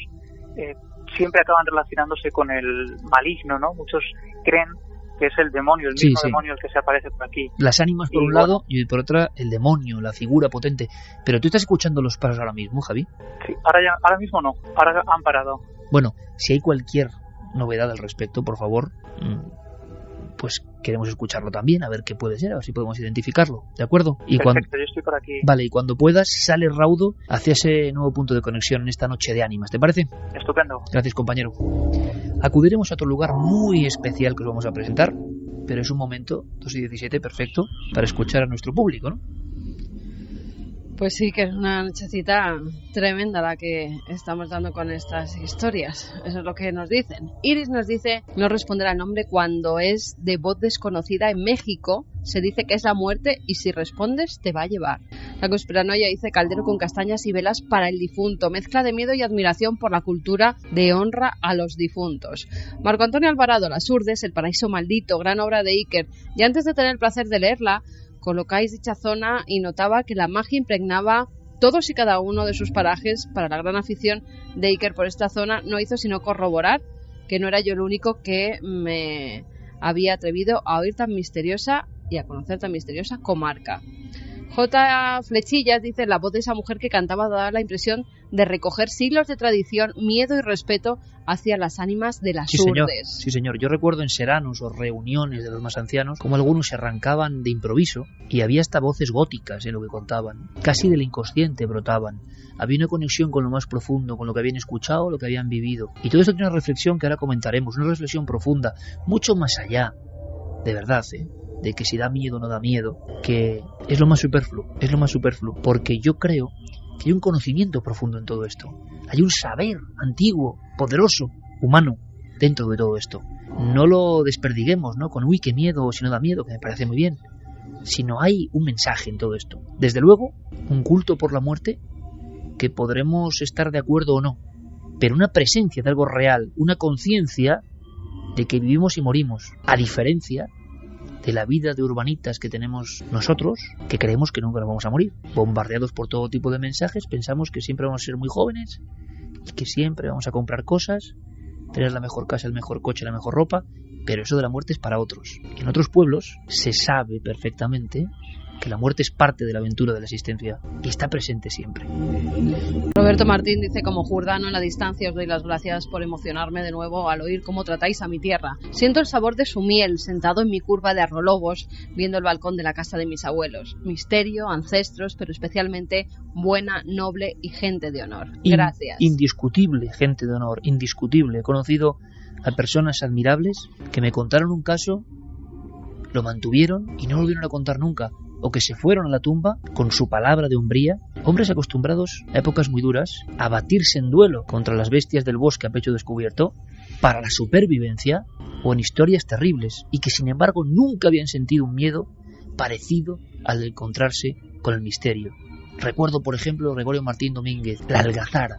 siempre acaban relacionándose con el maligno, ¿no? Muchos creen que es el demonio, el mismo demonio el que se aparece por aquí. Las ánimas por un lado y por otra el demonio, la figura potente. Pero tú estás escuchando los pasos ahora mismo, Javi. Sí, ahora mismo no, ahora han parado. Bueno, si hay cualquier novedad al respecto, por favor, pues queremos escucharlo también, a ver qué puede ser, a ver si podemos identificarlo, ¿de acuerdo? Y Perfecto, yo estoy por aquí. Vale, y cuando puedas, sale raudo hacia ese nuevo punto de conexión en esta noche de ánimas, ¿te parece? Estupendo. Gracias, compañero. Acudiremos a otro lugar muy especial que os vamos a presentar, pero es un momento, 2:17, perfecto, para escuchar a nuestro público, ¿no? Pues sí, que es una nochecita tremenda la que estamos dando con estas historias. Eso es lo que nos dicen. Iris nos dice, no responderá el nombre cuando es de voz desconocida en México. Se dice que es la muerte y si respondes te va a llevar. La conspiranoia dice caldero con castañas y velas para el difunto. Mezcla de miedo y admiración por la cultura de honra a los difuntos. Marco Antonio Alvarado, Las Urdes, El paraíso maldito, gran obra de Iker. Y antes de tener el placer de leerla, colocáis dicha zona y notaba que la magia impregnaba todos y cada uno de sus parajes. Para la gran afición de Iker por esta zona no hizo sino corroborar que no era yo el único que me había atrevido a oír tan misteriosa y a conocer tan misteriosa comarca. J. Flechillas dice, la voz de esa mujer que cantaba daba la impresión de recoger siglos de tradición, miedo y respeto hacia las ánimas de las urdes. Sí, señor. Yo recuerdo en seranos o reuniones de los más ancianos como algunos se arrancaban de improviso y había hasta voces góticas en lo que contaban. Casi del inconsciente brotaban. Había una conexión con lo más profundo, con lo que habían escuchado, lo que habían vivido. Y todo esto tiene una reflexión que ahora comentaremos, una reflexión profunda, mucho más allá, de verdad, de que si da miedo o no da miedo, que es lo más superfluo, porque yo creo que hay un conocimiento profundo en todo esto, hay un saber antiguo, poderoso, humano, dentro de todo esto. No lo desperdiguemos, ¿no? Con uy, qué miedo, o si no da miedo, que me parece muy bien, sino hay un mensaje en todo esto. Desde luego, un culto por la muerte, que podremos estar de acuerdo o no, pero una presencia de algo real, una conciencia de que vivimos y morimos, a diferencia de la vida de urbanitas que tenemos nosotros, que creemos que nunca nos vamos a morir. Bombardeados por todo tipo de mensajes, pensamos que siempre vamos a ser muy jóvenes y que siempre vamos a comprar cosas, tener la mejor casa, el mejor coche, la mejor ropa, pero eso de la muerte es para otros. En otros pueblos se sabe perfectamente que la muerte es parte de la aventura de la existencia y está presente siempre. Roberto Martín dice, como jurdano en la distancia os doy las gracias por emocionarme de nuevo al oír cómo tratáis a mi tierra. Siento el sabor de su miel sentado en mi curva de Arrolobos viendo el balcón de la casa de mis abuelos. Misterio, ancestros, pero especialmente buena, noble y gente de honor. Gracias. Indiscutible gente de honor, indiscutible. He conocido a personas admirables que me contaron un caso, lo mantuvieron y no volvieron a contar nunca, o que se fueron a la tumba con su palabra de hombría, hombres acostumbrados a épocas muy duras, a batirse en duelo contra las bestias del bosque a pecho descubierto, para la supervivencia o en historias terribles, y que sin embargo nunca habían sentido un miedo parecido al de encontrarse con el misterio. Recuerdo, por ejemplo, Gregorio Martín Domínguez, la algazara.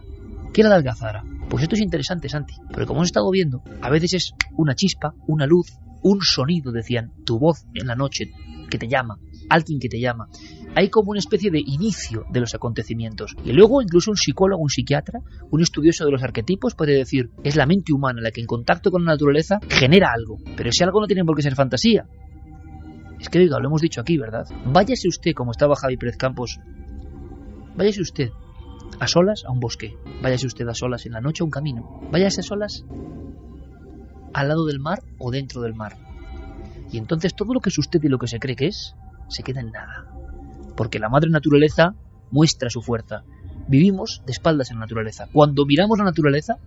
¿Qué era la algazara? Pues esto es interesante, Santi, porque como hemos estado viendo, a veces es una chispa, una luz, un sonido, decían, tu voz en la noche que te llama, alguien que te llama. Hay como una especie de inicio de los acontecimientos. Y luego incluso un psicólogo, un psiquiatra, un estudioso de los arquetipos puede decir, es la mente humana la que en contacto con la naturaleza genera algo. Pero ese algo no tiene por qué ser fantasía. Es que, oiga, lo hemos dicho aquí, ¿verdad? Váyase usted, como estaba Javi Pérez Campos, váyase usted a solas a un bosque. Váyase usted a solas en la noche a un camino. Váyase a solas al lado del mar o dentro del mar. Y entonces todo lo que es usted y lo que se cree que es, se queda en nada. Porque la madre naturaleza muestra su fuerza. Vivimos de espaldas a la naturaleza. Cuando miramos la naturaleza,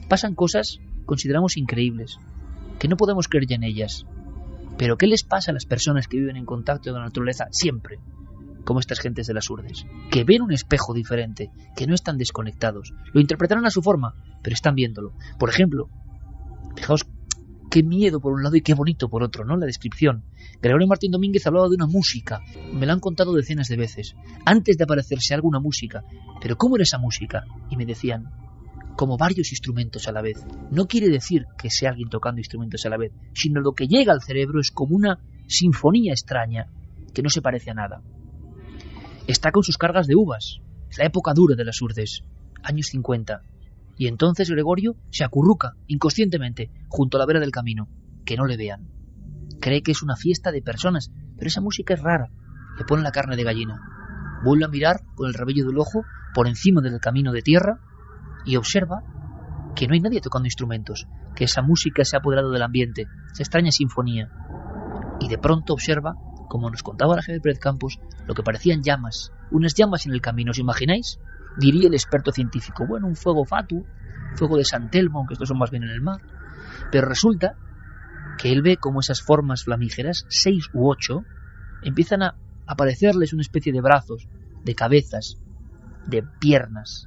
pasan cosas que consideramos increíbles, que no podemos creer ya en ellas. Pero ¿qué les pasa a las personas que viven en contacto con la naturaleza siempre? Como estas gentes de las urdes, que ven un espejo diferente, que no están desconectados. Lo interpretarán a su forma, pero están viéndolo. Por ejemplo, fijaos qué miedo por un lado y qué bonito por otro, ¿no? La descripción. Gregorio Martín Domínguez hablaba de una música. Me lo han contado decenas de veces. Antes de aparecerse alguna música. ¿Pero cómo era esa música? Y me decían, como varios instrumentos a la vez. No quiere decir que sea alguien tocando instrumentos a la vez, sino lo que llega al cerebro es como una sinfonía extraña que no se parece a nada. Está con sus cargas de uvas. Es la época dura de las urdes. Años 50. Y entonces Gregorio se acurruca, inconscientemente, junto a la vera del camino. Que no le vean. Cree que es una fiesta de personas, pero esa música es rara. Le pone la carne de gallina. Vuelve a mirar con el rabillo del ojo por encima del camino de tierra y observa que no hay nadie tocando instrumentos, que esa música se ha apoderado del ambiente, esa extraña sinfonía. Y de pronto observa, como nos contaba la Javier Pérez Campos, lo que parecían llamas, unas llamas en el camino. ¿Os imagináis? Diría el experto científico, bueno, un fuego fatu, fuego de San Telmo, aunque estos son más bien en el mar. Pero resulta que él ve como esas formas flamígeras, 6 u 8, empiezan a aparecerles una especie de brazos, de cabezas, de piernas.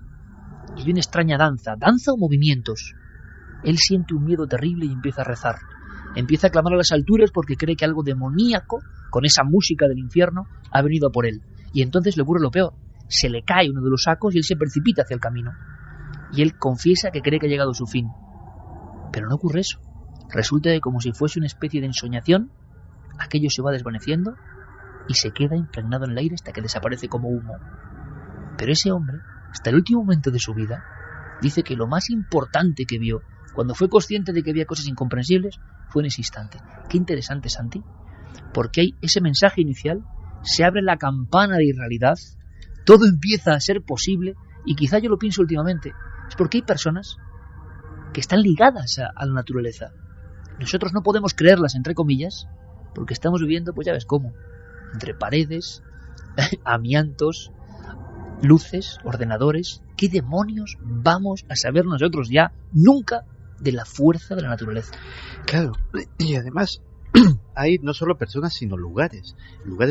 Y hay una extraña danza o movimientos. Él siente un miedo terrible y empieza a rezar. Empieza a clamar a las alturas porque cree que algo demoníaco, con esa música del infierno, ha venido a por él. Y entonces le ocurre lo peor. Se le cae uno de los sacos y él se precipita hacia el camino. Y él confiesa que cree que ha llegado su fin. Pero no ocurre eso. Resulta que, como si fuese una especie de ensoñación, aquello se va desvaneciendo y se queda impregnado en el aire hasta que desaparece como humo. Pero ese hombre, hasta el último momento de su vida, dice que lo más importante que vio, cuando fue consciente de que había cosas incomprensibles, fue en ese instante. Qué interesante, Santi, porque hay ese mensaje inicial, se abre la campana de irrealidad, todo empieza a ser posible, y quizá yo lo pienso últimamente, es porque hay personas que están ligadas a la naturaleza. Nosotros no podemos creerlas, entre comillas, porque estamos viviendo, pues ya ves cómo, entre paredes, amiantos, luces, ordenadores. ¿Qué demonios vamos a saber nosotros ya nunca de la fuerza de la naturaleza? Claro, y además hay no solo personas sino lugares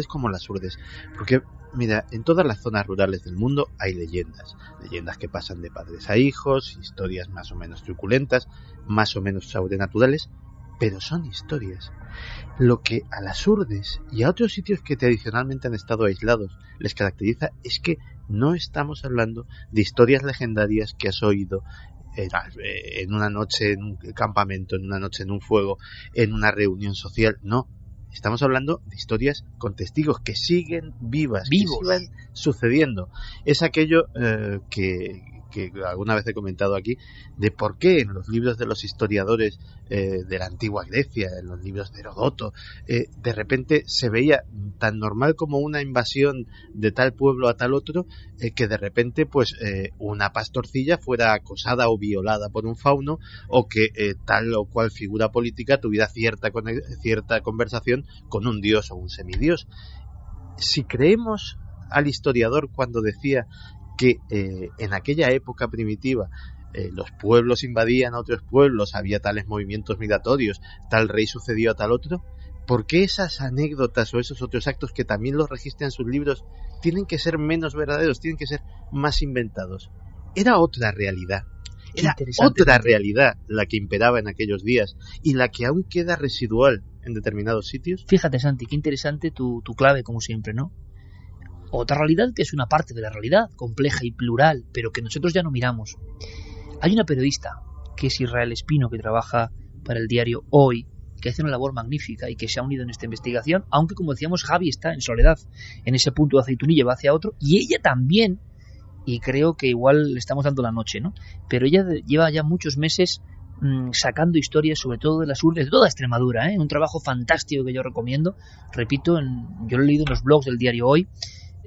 como las Urdes, porque mira, en todas las zonas rurales del mundo hay leyendas que pasan de padres a hijos, historias más o menos truculentas, más o menos sobrenaturales, pero son historias. Lo que a las Urdes y a otros sitios que tradicionalmente han estado aislados les caracteriza es que no estamos hablando de historias legendarias que has oído en una noche en un campamento, en una noche en un fuego, en una reunión social. No, estamos hablando de historias con testigos que siguen vivas, que siguen sucediendo. Es aquello que alguna vez he comentado aquí, de por qué en los libros de los historiadores de la antigua Grecia, en los libros de Heródoto, de repente se veía tan normal como una invasión de tal pueblo a tal otro, que de repente pues una pastorcilla fuera acosada o violada por un fauno, o que tal o cual figura política tuviera cierta conversación con un dios o un semidios. Si creemos al historiador cuando decía que en aquella época primitiva los pueblos invadían a otros pueblos, había tales movimientos migratorios, tal rey sucedió a tal otro, ¿por qué esas anécdotas o esos otros actos que también los registran sus libros tienen que ser menos verdaderos, tienen que ser más inventados? Era otra realidad, la que imperaba en aquellos días y la que aún queda residual en determinados sitios. Fíjate, Santi, qué interesante tu clave, como siempre, ¿no? Otra realidad que es una parte de la realidad, compleja y plural, pero que nosotros ya no miramos. Hay una periodista, que es Israel Espino, que trabaja para el diario Hoy, que hace una labor magnífica y que se ha unido en esta investigación, aunque, como decíamos, Javi está en soledad, en ese punto de Aceitunilla, va hacia otro, y ella también, y creo que igual le estamos dando la noche, ¿no? Pero ella lleva ya muchos meses sacando historias, sobre todo de las Urdes, de toda Extremadura, un trabajo fantástico que yo recomiendo, repito, yo lo he leído en los blogs del diario Hoy.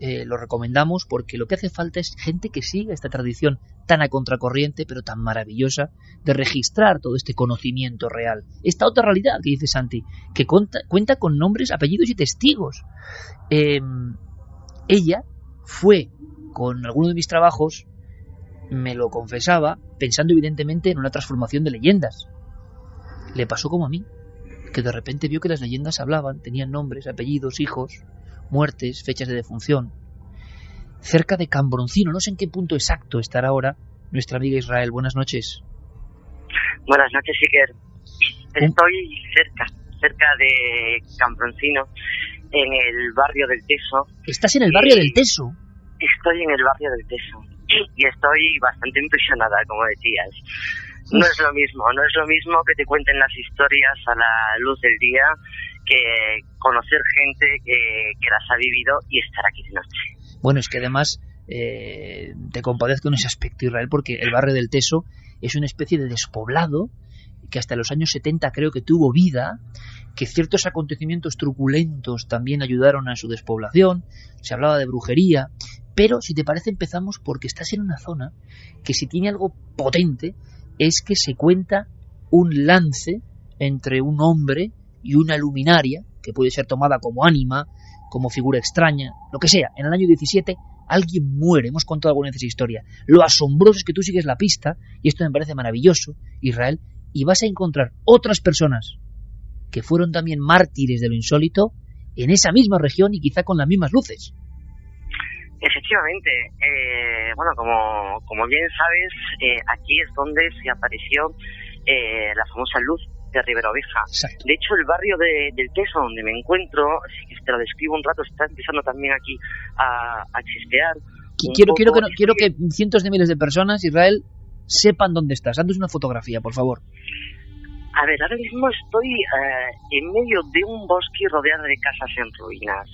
Lo recomendamos porque lo que hace falta es gente que siga esta tradición tan a contracorriente pero tan maravillosa de registrar todo este conocimiento real, esta otra realidad que dice Santi, que cuenta con nombres, apellidos y testigos. Ella fue con alguno de mis trabajos, me lo confesaba, pensando evidentemente en una transformación de leyendas. Le pasó como a mí, que de repente vio que las leyendas hablaban, tenían nombres, apellidos, hijos, muertes, fechas de defunción. Cerca de Cambroncino, no sé en qué punto exacto estará ahora nuestra amiga Israel. Buenas noches. Buenas noches, Iker. Estoy cerca de Cambroncino, en el barrio del Teso. ¿Estás en el barrio del Teso? Estoy en el barrio del Teso y estoy bastante impresionada, como decías. No es lo mismo que te cuenten las historias a la luz del día, que conocer gente que las ha vivido y estar aquí de noche. Bueno, es que además te compadezco en ese aspecto, Israel, porque el barrio del Teso es una especie de despoblado que hasta los años 70 creo que tuvo vida, que ciertos acontecimientos truculentos también ayudaron a su despoblación, se hablaba de brujería, pero si te parece empezamos porque estás en una zona que si tiene algo potente es que se cuenta un lance entre un hombre y una luminaria, que puede ser tomada como ánima, como figura extraña, lo que sea. En el año 17 alguien muere, hemos contado alguna vez esa historia. Lo asombroso es que tú sigues la pista, y esto me parece maravilloso, Israel, y vas a encontrar otras personas que fueron también mártires de lo insólito en esa misma región y quizá con las mismas luces. Efectivamente, bueno, como bien sabes, aquí es donde se apareció la famosa luz de Ribera Oveja. Exacto. De hecho, el barrio del Teso, donde me encuentro, si te lo describo un rato, está empezando también aquí a chispear. Quiero que cientos de miles de personas, Israel, sepan dónde estás. Haznos una fotografía, por favor. A ver, ahora mismo estoy en medio de un bosque rodeado de casas en ruinas.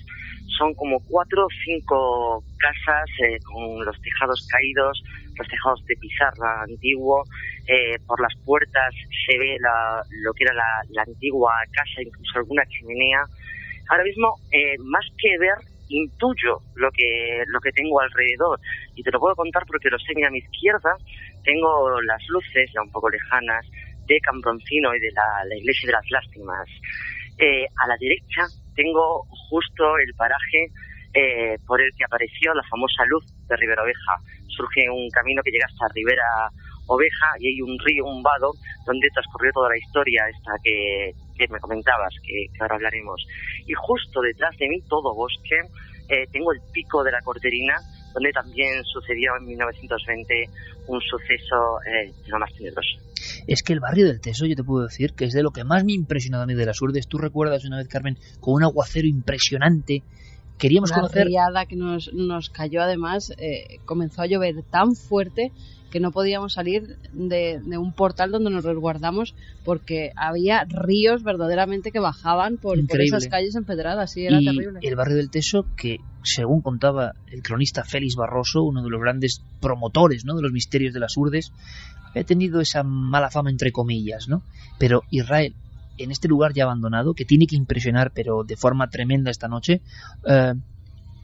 Son como 4 o 5 casas con los tejados caídos, los tejados de pizarra antiguo. Por las puertas se ve lo que era la antigua casa, incluso alguna chimenea. Ahora mismo, más que ver, intuyo lo que tengo alrededor, y te lo puedo contar porque lo sé. Mira, a mi izquierda tengo las luces, ya un poco lejanas, de Cambroncino y de la Iglesia de las Lástimas. A la derecha tengo justo el paraje por el que apareció la famosa luz de Ribera Oveja. Surge un camino que llega hasta Ribera Oveja y hay un río, un vado, donde transcurrió toda la historia esta que me comentabas, que ahora hablaremos. Y justo detrás de mí, todo bosque, tengo el pico de la Corterina, donde también sucedió en 1920 un suceso de lo más tenebroso. Es que el barrio del Teso, yo te puedo decir que es de lo que más me ha impresionado a mí de las Urdes. Tú recuerdas una vez, Carmen, con un aguacero impresionante. Queríamos conocer... La riada que nos cayó, además, comenzó a llover tan fuerte que no podíamos salir de un portal donde nos resguardamos porque había ríos verdaderamente que bajaban por esas calles empedradas. Sí, era terrible. El barrio del Teso, que según contaba el cronista Félix Barroso, uno de los grandes promotores, ¿no?, de los misterios de las Urdes, había tenido esa mala fama entre comillas, ¿no? Pero Israel, en este lugar ya abandonado, que tiene que impresionar, pero de forma tremenda esta noche,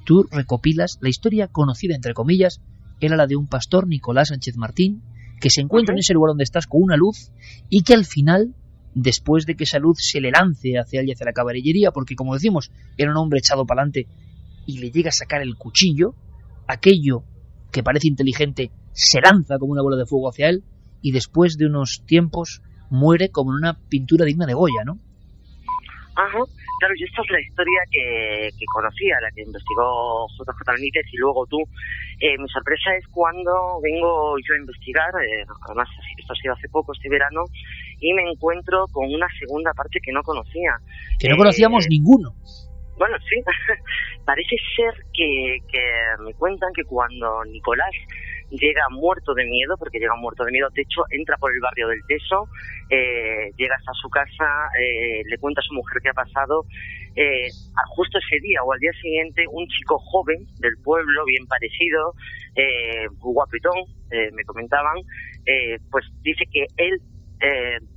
tú recopilas la historia conocida entre comillas. Era la de un pastor, Nicolás Sánchez Martín, que se encuentra en ese lugar donde estás con una luz y que al final, después de que esa luz se le lance hacia él y hacia la caballería, porque como decimos, era un hombre echado para adelante y le llega a sacar el cuchillo, aquello que parece inteligente se lanza como una bola de fuego hacia él y después de unos tiempos muere como en una pintura digna de Goya, ¿no? Ajá. Claro, y esta es la historia que conocía, la que investigó JJ Benítez y luego tú. Mi sorpresa es cuando vengo yo a investigar, además esto ha sido hace poco, este verano, y me encuentro con una segunda parte que no conocía. Que no conocíamos ninguno. Bueno, sí, parece ser que me cuentan que cuando Nicolás llega muerto de miedo, porque llega muerto de miedo, de hecho entra por el barrio del Teso, llega hasta su casa, le cuenta a su mujer qué ha pasado, justo ese día o al día siguiente un chico joven del pueblo, bien parecido, guapetón, me comentaban, pues dice que él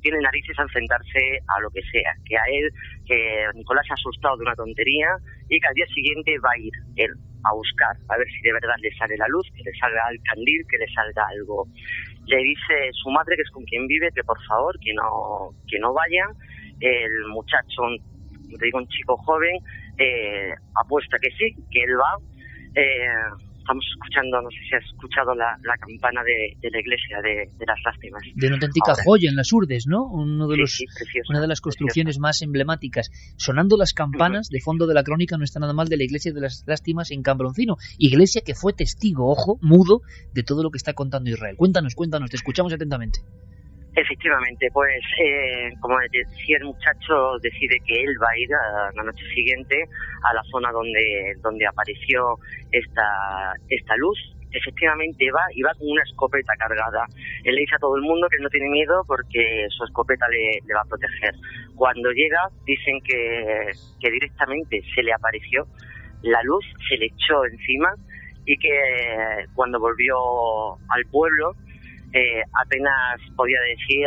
tiene narices a enfrentarse a lo que sea, que a él, que Nicolás se ha asustado de una tontería y que al día siguiente va a ir él a buscar, a ver si de verdad le sale la luz, que le salga el candil, que le salga algo. Le dice su madre, que es con quien vive, que por favor, que no vaya. El muchacho, te digo, un chico joven, apuesta que sí, que él va. Estamos escuchando, no sé si has escuchado la campana de la iglesia de las Lástimas. De una auténtica joya en las Urdes, ¿no? Una de las construcciones preciosa, más emblemáticas. Sonando las campanas, de fondo de la crónica, no está nada mal, de la iglesia de las Lástimas en Cambroncino. Iglesia que fue testigo, ojo, mudo, de todo lo que está contando Israel. Cuéntanos, te escuchamos atentamente. Efectivamente, pues como decía, el muchacho decide que él va a ir a la noche siguiente a la zona donde apareció esta luz. Efectivamente va y va con una escopeta cargada. Él le dice a todo el mundo que no tiene miedo porque su escopeta le va a proteger. Cuando llega dicen que directamente se le apareció la luz, se le echó encima y que cuando volvió al pueblo apenas podía decir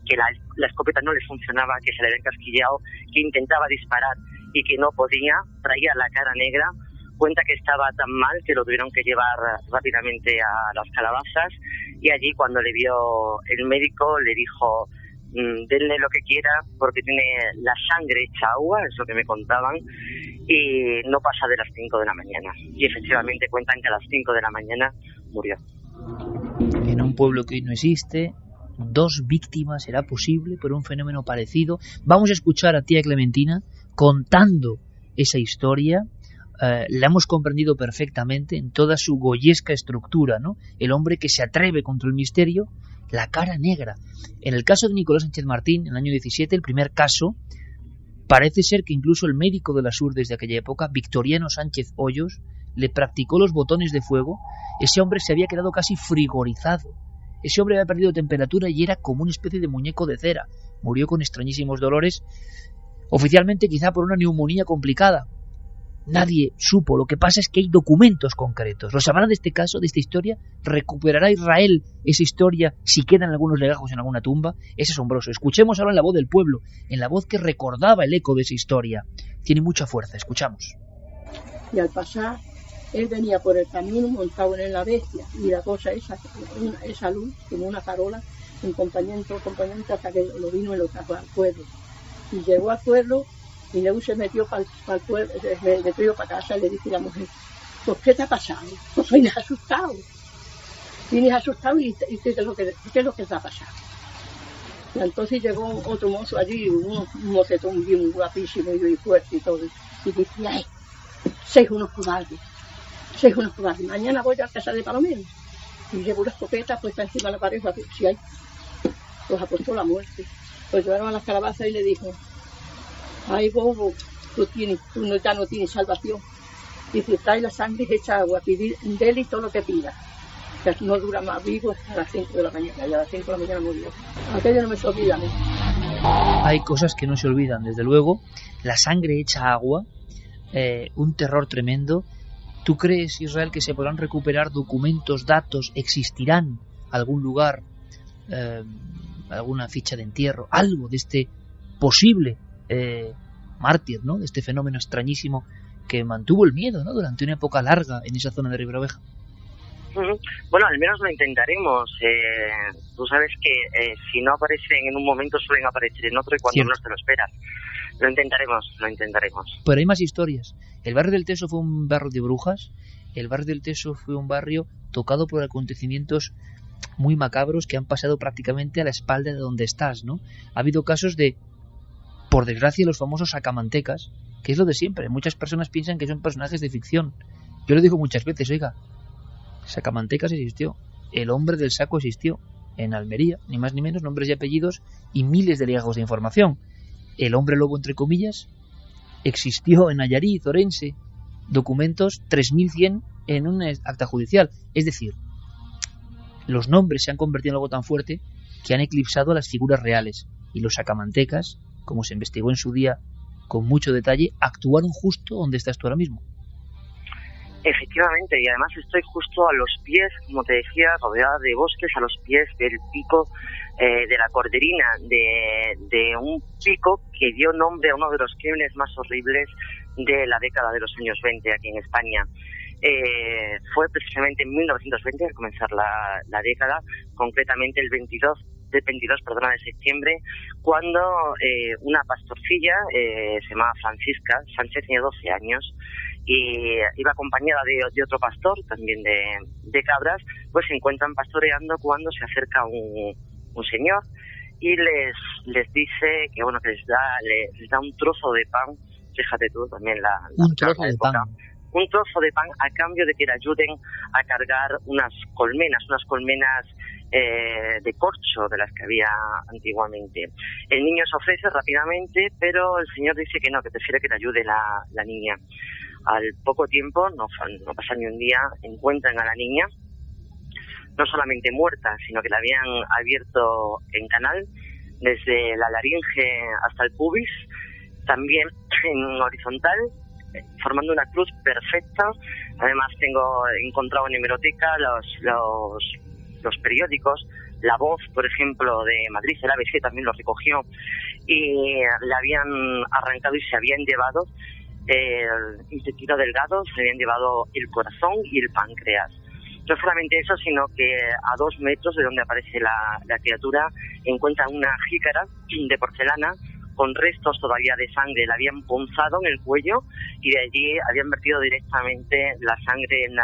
que la escopeta no le funcionaba, que se le había encasquillado, que intentaba disparar y que no podía, traía la cara negra. Cuenta que estaba tan mal que lo tuvieron que llevar rápidamente a las calabazas y allí cuando le vio el médico le dijo: denle lo que quiera porque tiene la sangre hecha agua, es lo que me contaban, y no pasa de las 5 de la mañana. Y efectivamente cuentan que a las 5 de la mañana murió. En un pueblo que hoy no existe, 2 víctimas, ¿será posible por un fenómeno parecido? Vamos a escuchar a tía Clementina contando esa historia. La hemos comprendido perfectamente en toda su goyesca estructura, ¿no? El hombre que se atreve contra el misterio, la cara negra. En el caso de Nicolás Sánchez Martín, en el año 17, el primer caso, parece ser que incluso el médico de las Urdes de aquella época, Victoriano Sánchez Hoyos, le practicó los botones de fuego. Ese hombre se había quedado casi frigorizado. Ese hombre había perdido temperatura y era como una especie de muñeco de cera. Murió con extrañísimos dolores, oficialmente quizá por una neumonía complicada. Nadie supo. Lo que pasa es que hay documentos concretos. Lo sabrá de este caso, de esta historia. ¿Recuperará Israel esa historia si quedan algunos legajos en alguna tumba? Es asombroso. Escuchemos ahora en la voz del pueblo, en la voz que recordaba el eco de esa historia. Tiene mucha fuerza. Escuchamos. Y al pasar, él venía por el camino montado en la bestia, y la cosa esa luz, como una farola, un compañero hasta que lo vino y lo trajo al pueblo. Y llegó al pueblo y luego se metió para el pueblo, se metió para casa y le dije a la mujer: ¿pues qué te ha pasado? Pues vienes asustado. Vienes asustado y ¿qué es lo que te ha pasado? Y entonces llegó otro mozo allí, un mocetón bien guapísimo y fuerte y todo, y dice: ¡ay! Sois unos cobardes. Mañana voy a casa de Palomero. Y llevo una escopeta puesta encima de la pared, si hay, pues apostó la muerte. Pues llevaron a las calabazas y le dijo: ay, bobo, tú ya no tienes salvación. Dice: trae la sangre hecha agua, pedir de él y todo lo que pida. Que no dura más vivo hasta las 5 de la mañana. Y a las 5 de la mañana murió. Aquello no me se olvida a mí. Hay cosas que no se olvidan, desde luego. La sangre hecha agua, un terror tremendo. ¿Tú crees, Israel, que se podrán recuperar documentos, datos? ¿Existirán algún lugar, alguna ficha de entierro, algo de este posible mártir, ¿no? De este fenómeno extrañísimo que mantuvo el miedo, ¿no? Durante una época larga en esa zona de Riberoveja? Bueno, al menos lo intentaremos. Tú sabes que si no aparecen en un momento suelen aparecer en otro y cuando menos te lo esperas. Lo intentaremos. Pero hay más historias. El barrio del Teso fue un barrio de brujas. El barrio del Teso fue un barrio tocado por acontecimientos muy macabros que han pasado prácticamente a la espalda de donde estás, ¿no? Ha habido casos de, por desgracia, los famosos sacamantecas, que es lo de siempre. Muchas personas piensan que son personajes de ficción. Yo lo digo muchas veces: oiga, sacamantecas existió. El hombre del saco existió. En Almería, ni más ni menos, nombres y apellidos y miles de legajos de información. El hombre lobo, entre comillas, existió en Nayarit, Orense, documentos 3100 en un acta judicial. Es decir, los nombres se han convertido en algo tan fuerte que han eclipsado a las figuras reales, y los sacamantecas, como se investigó en su día con mucho detalle, actuaron justo donde estás tú ahora mismo. Efectivamente, y además estoy justo a los pies, como te decía, rodeada de bosques, a los pies del pico de la Corderina, de un pico que dio nombre a uno de los crímenes más horribles de la década de los años 20 aquí en España. Fue precisamente en 1920, al comenzar la década, concretamente el 22 de septiembre, cuando una pastorcilla, se llamaba Francisca Sánchez, tenía 12 años, y iba acompañada de otro pastor, también de cabras, pues se encuentran pastoreando cuando se acerca un señor y les dice que bueno, que les da un trozo de pan. Fíjate tú también un trozo de pan. Un trozo de pan a cambio de que le ayuden a cargar unas colmenas de corcho de las que había antiguamente. El niño se ofrece rápidamente, pero el señor dice que no, que prefiere que le ayude la niña. Al poco tiempo, no pasa ni un día, encuentran a la niña no solamente muerta, sino que la habían abierto en canal desde la laringe hasta el pubis, también en horizontal, formando una cruz perfecta. Además tengo encontrado en hemeroteca los periódicos, La Voz, por ejemplo, de Madrid, el ABC también lo recogió, y le habían arrancado y se habían llevado el intestino delgado, se habían llevado el corazón y el páncreas. No solamente eso, sino que a 2 metros de donde aparece la criatura encuentran una jícara de porcelana con restos todavía de sangre. La habían punzado en el cuello y de allí habían vertido directamente la sangre en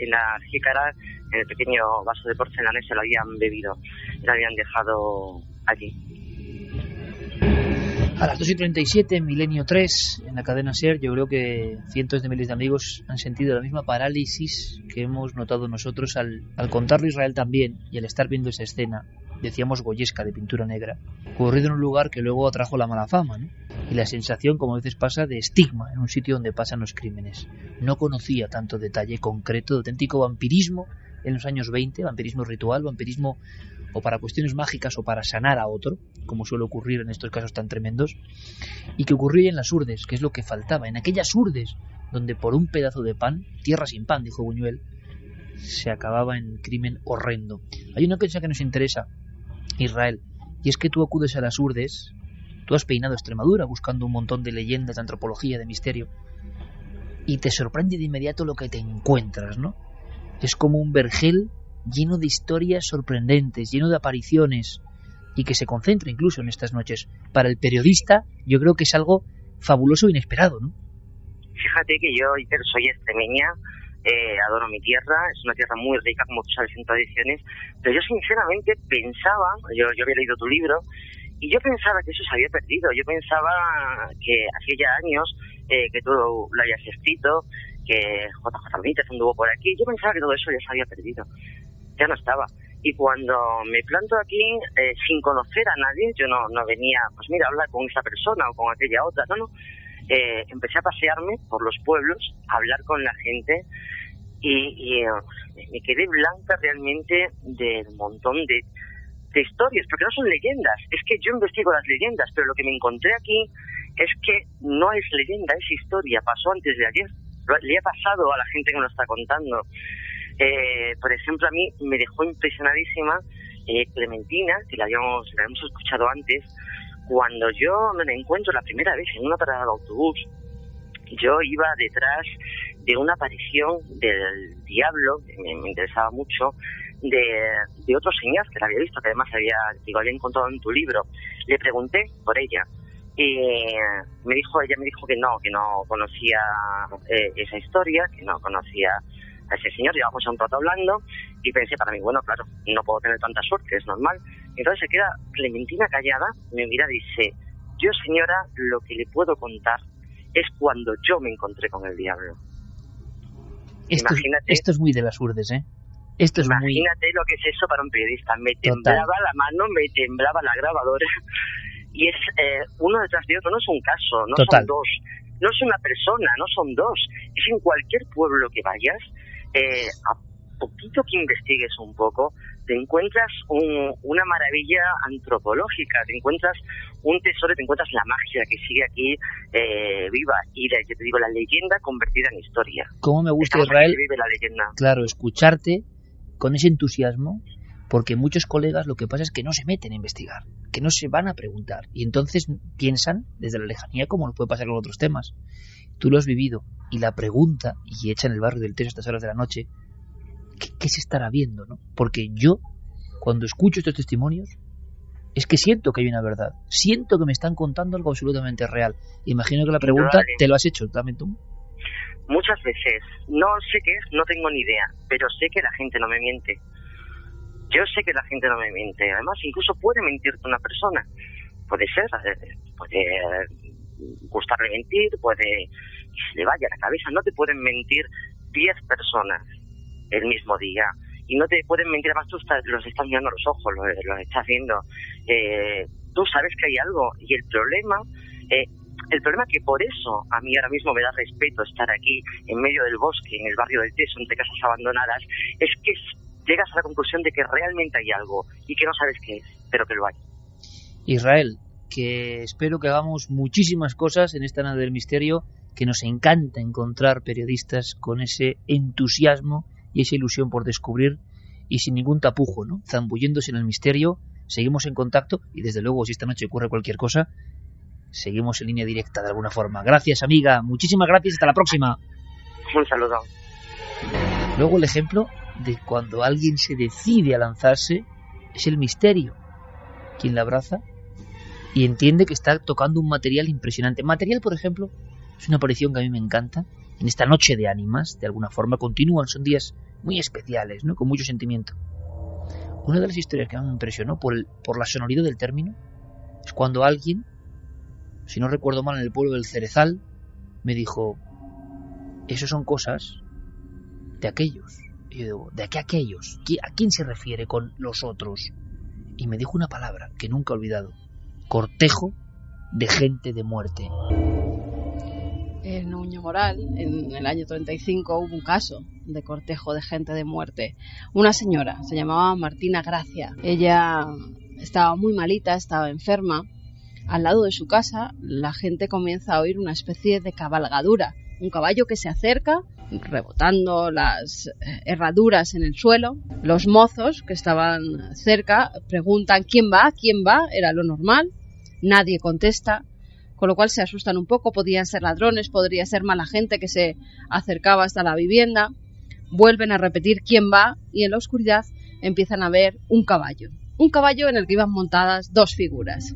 la jícara, en el pequeño vaso de porcelana, y se lo habían bebido. La habían dejado allí. A las 2:37 en Milenio 3, en la cadena SER, yo creo que cientos de miles de amigos han sentido la misma parálisis que hemos notado nosotros al contarlo Israel también, y al estar viendo esa escena, decíamos goyesca, de pintura negra, ocurrido en un lugar que luego atrajo la mala fama, ¿no? Y la sensación, como a veces pasa, de estigma en un sitio donde pasan los crímenes. No conocía tanto detalle concreto de auténtico vampirismo en los años 20, vampirismo ritual, vampirismo o para cuestiones mágicas o para sanar a otro, como suele ocurrir en estos casos tan tremendos, y que ocurría en las Urdes, que es lo que faltaba, en aquellas Urdes donde por un pedazo de pan, tierra sin pan, dijo Buñuel, se acababa en crimen horrendo. Hay una cosa que nos interesa, Israel, y es que tú acudes a las Urdes, tú has peinado Extremadura buscando un montón de leyendas, de antropología, de misterio, y te sorprende de inmediato lo que te encuentras, ¿no? Es como un vergel lleno de historias sorprendentes, lleno de apariciones, y que se concentra incluso en estas noches. Para el periodista, yo creo que es algo fabuloso e inesperado, ¿no? Fíjate que yo, Iker, soy extremeña, adoro mi tierra, es una tierra muy rica, como tú sabes, en tradiciones, pero yo sinceramente pensaba, yo había leído tu libro, y yo pensaba que eso se había perdido. Yo pensaba que hacía ya años que tú lo habías escrito, que JJ Benítez anduvo por aquí. Yo pensaba que todo eso ya se había perdido, ya no estaba. Y cuando me planto aquí, sin conocer a nadie, yo no venía, pues mira, hablar con esa persona o con aquella otra, no. Empecé a pasearme por los pueblos, a hablar con la gente, y me quedé blanca realmente del montón de historias, porque no son leyendas. Es que yo investigo las leyendas, pero lo que me encontré aquí es que no es leyenda, es historia, pasó antes de ayer, le ha pasado a la gente que me lo está contando. Por ejemplo, a mí me dejó impresionadísima Clementina, que la habíamos escuchado antes. Cuando yo me la encuentro la primera vez en una parada de autobús, yo iba detrás de una aparición del diablo, que me interesaba mucho, de otro señor que la había visto, que además había encontrado en tu libro. Le pregunté por ella y ella me dijo que no conocía esa historia, que no conocía a ese señor. Llevamos un rato hablando y pensé para mí, bueno, claro, no puedo tener tanta suerte, es normal. Entonces se queda Clementina callada, me mira y dice, yo, señora, lo que le puedo contar es cuando yo me encontré con el diablo. Esto es muy de las Urdes, ¿eh? Imagínate lo que es eso para un periodista. Me temblaba la mano, me temblaba la grabadora. Y es uno detrás de otro, no es un caso, no Total. Son dos. No es una persona, no son dos. Es en cualquier pueblo que vayas, a poquito que investigues un poco, te encuentras una maravilla antropológica, te encuentras un tesoro, te encuentras la magia que sigue aquí viva. Y yo te digo, la leyenda convertida en historia. ¿Cómo me gusta, Israel? Vive la leyenda. Claro, escucharte con ese entusiasmo, porque muchos colegas lo que pasa es que no se meten a investigar, que no se van a preguntar, y entonces piensan desde la lejanía, como nos puede pasar con otros temas. Tú lo has vivido, y la pregunta, y hecha en el barrio del Teso a estas horas de la noche, ¿qué se estará viendo, no? Porque yo, cuando escucho estos testimonios, es que siento que hay una verdad, siento que me están contando algo absolutamente real. Imagino que la pregunta te lo has hecho también tú. Muchas veces. No sé qué es, no tengo ni idea, pero sé que la gente no me miente. Yo sé que la gente no me miente. Además, incluso puede mentirte una persona. Puede ser, puede gustarle mentir, puede que se le vaya la cabeza. No te pueden mentir 10 personas el mismo día. Y no te pueden mentir, además tú los estás mirando a los ojos, los estás viendo. Tú sabes que hay algo. Y el problema que por eso a mí ahora mismo me da respeto estar aquí en medio del bosque, en el barrio del Teso, entre casas abandonadas, es que llegas a la conclusión de que realmente hay algo y que no sabes qué es, pero que lo hay. Israel, que espero que hagamos muchísimas cosas en esta nave del misterio, que nos encanta encontrar periodistas con ese entusiasmo y esa ilusión por descubrir y sin ningún tapujo, ¿no? Zambulléndose en el misterio. Seguimos en contacto y desde luego si esta noche ocurre cualquier cosa, seguimos en línea directa de alguna forma. Gracias, amiga, muchísimas gracias, hasta la próxima. Un saludo. Luego el ejemplo de cuando alguien se decide a lanzarse es el misterio. Quien la abraza y entiende que está tocando un material impresionante. Material, por ejemplo, es una aparición que a mí me encanta. En esta noche de ánimas, de alguna forma, continúan, son días muy especiales, ¿no? Con mucho sentimiento. Una de las historias que me impresionó por la sonoridad del término es cuando alguien, si no recuerdo mal, en el pueblo del Cerezal, me dijo: eso son cosas de aquellos. Y yo digo: ¿de qué aquellos? ¿A quién se refiere con los otros? Y me dijo una palabra que nunca he olvidado: cortejo de gente de muerte. En Nuño Moral, en el año 35, hubo un caso de cortejo de gente de muerte. Una señora, se llamaba Martina Gracia. Ella estaba muy malita, estaba enferma. Al lado de su casa, la gente comienza a oír una especie de cabalgadura. Un caballo que se acerca, rebotando las herraduras en el suelo. Los mozos que estaban cerca preguntan: ¿quién va? ¿Quién va? Era lo normal. Nadie contesta, con lo cual se asustan un poco. Podían ser ladrones, podría ser mala gente que se acercaba hasta la vivienda. Vuelven a repetir: ¿quién va? Y en la oscuridad empiezan a ver un caballo en el que iban montadas dos figuras.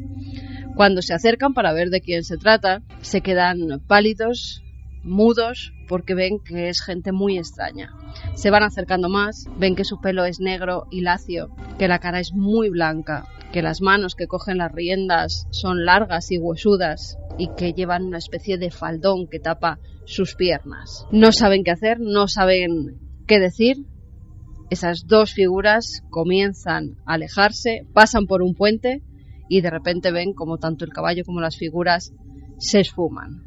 Cuando se acercan para ver de quién se trata, se quedan pálidos, mudos, porque ven que es gente muy extraña. Se van acercando más, ven que su pelo es negro y lacio, que la cara es muy blanca, que las manos que cogen las riendas son largas y huesudas y que llevan una especie de faldón que tapa sus piernas. No saben qué hacer, no saben qué decir. Esas dos figuras comienzan a alejarse, pasan por un puente y de repente ven como tanto el caballo como las figuras se esfuman.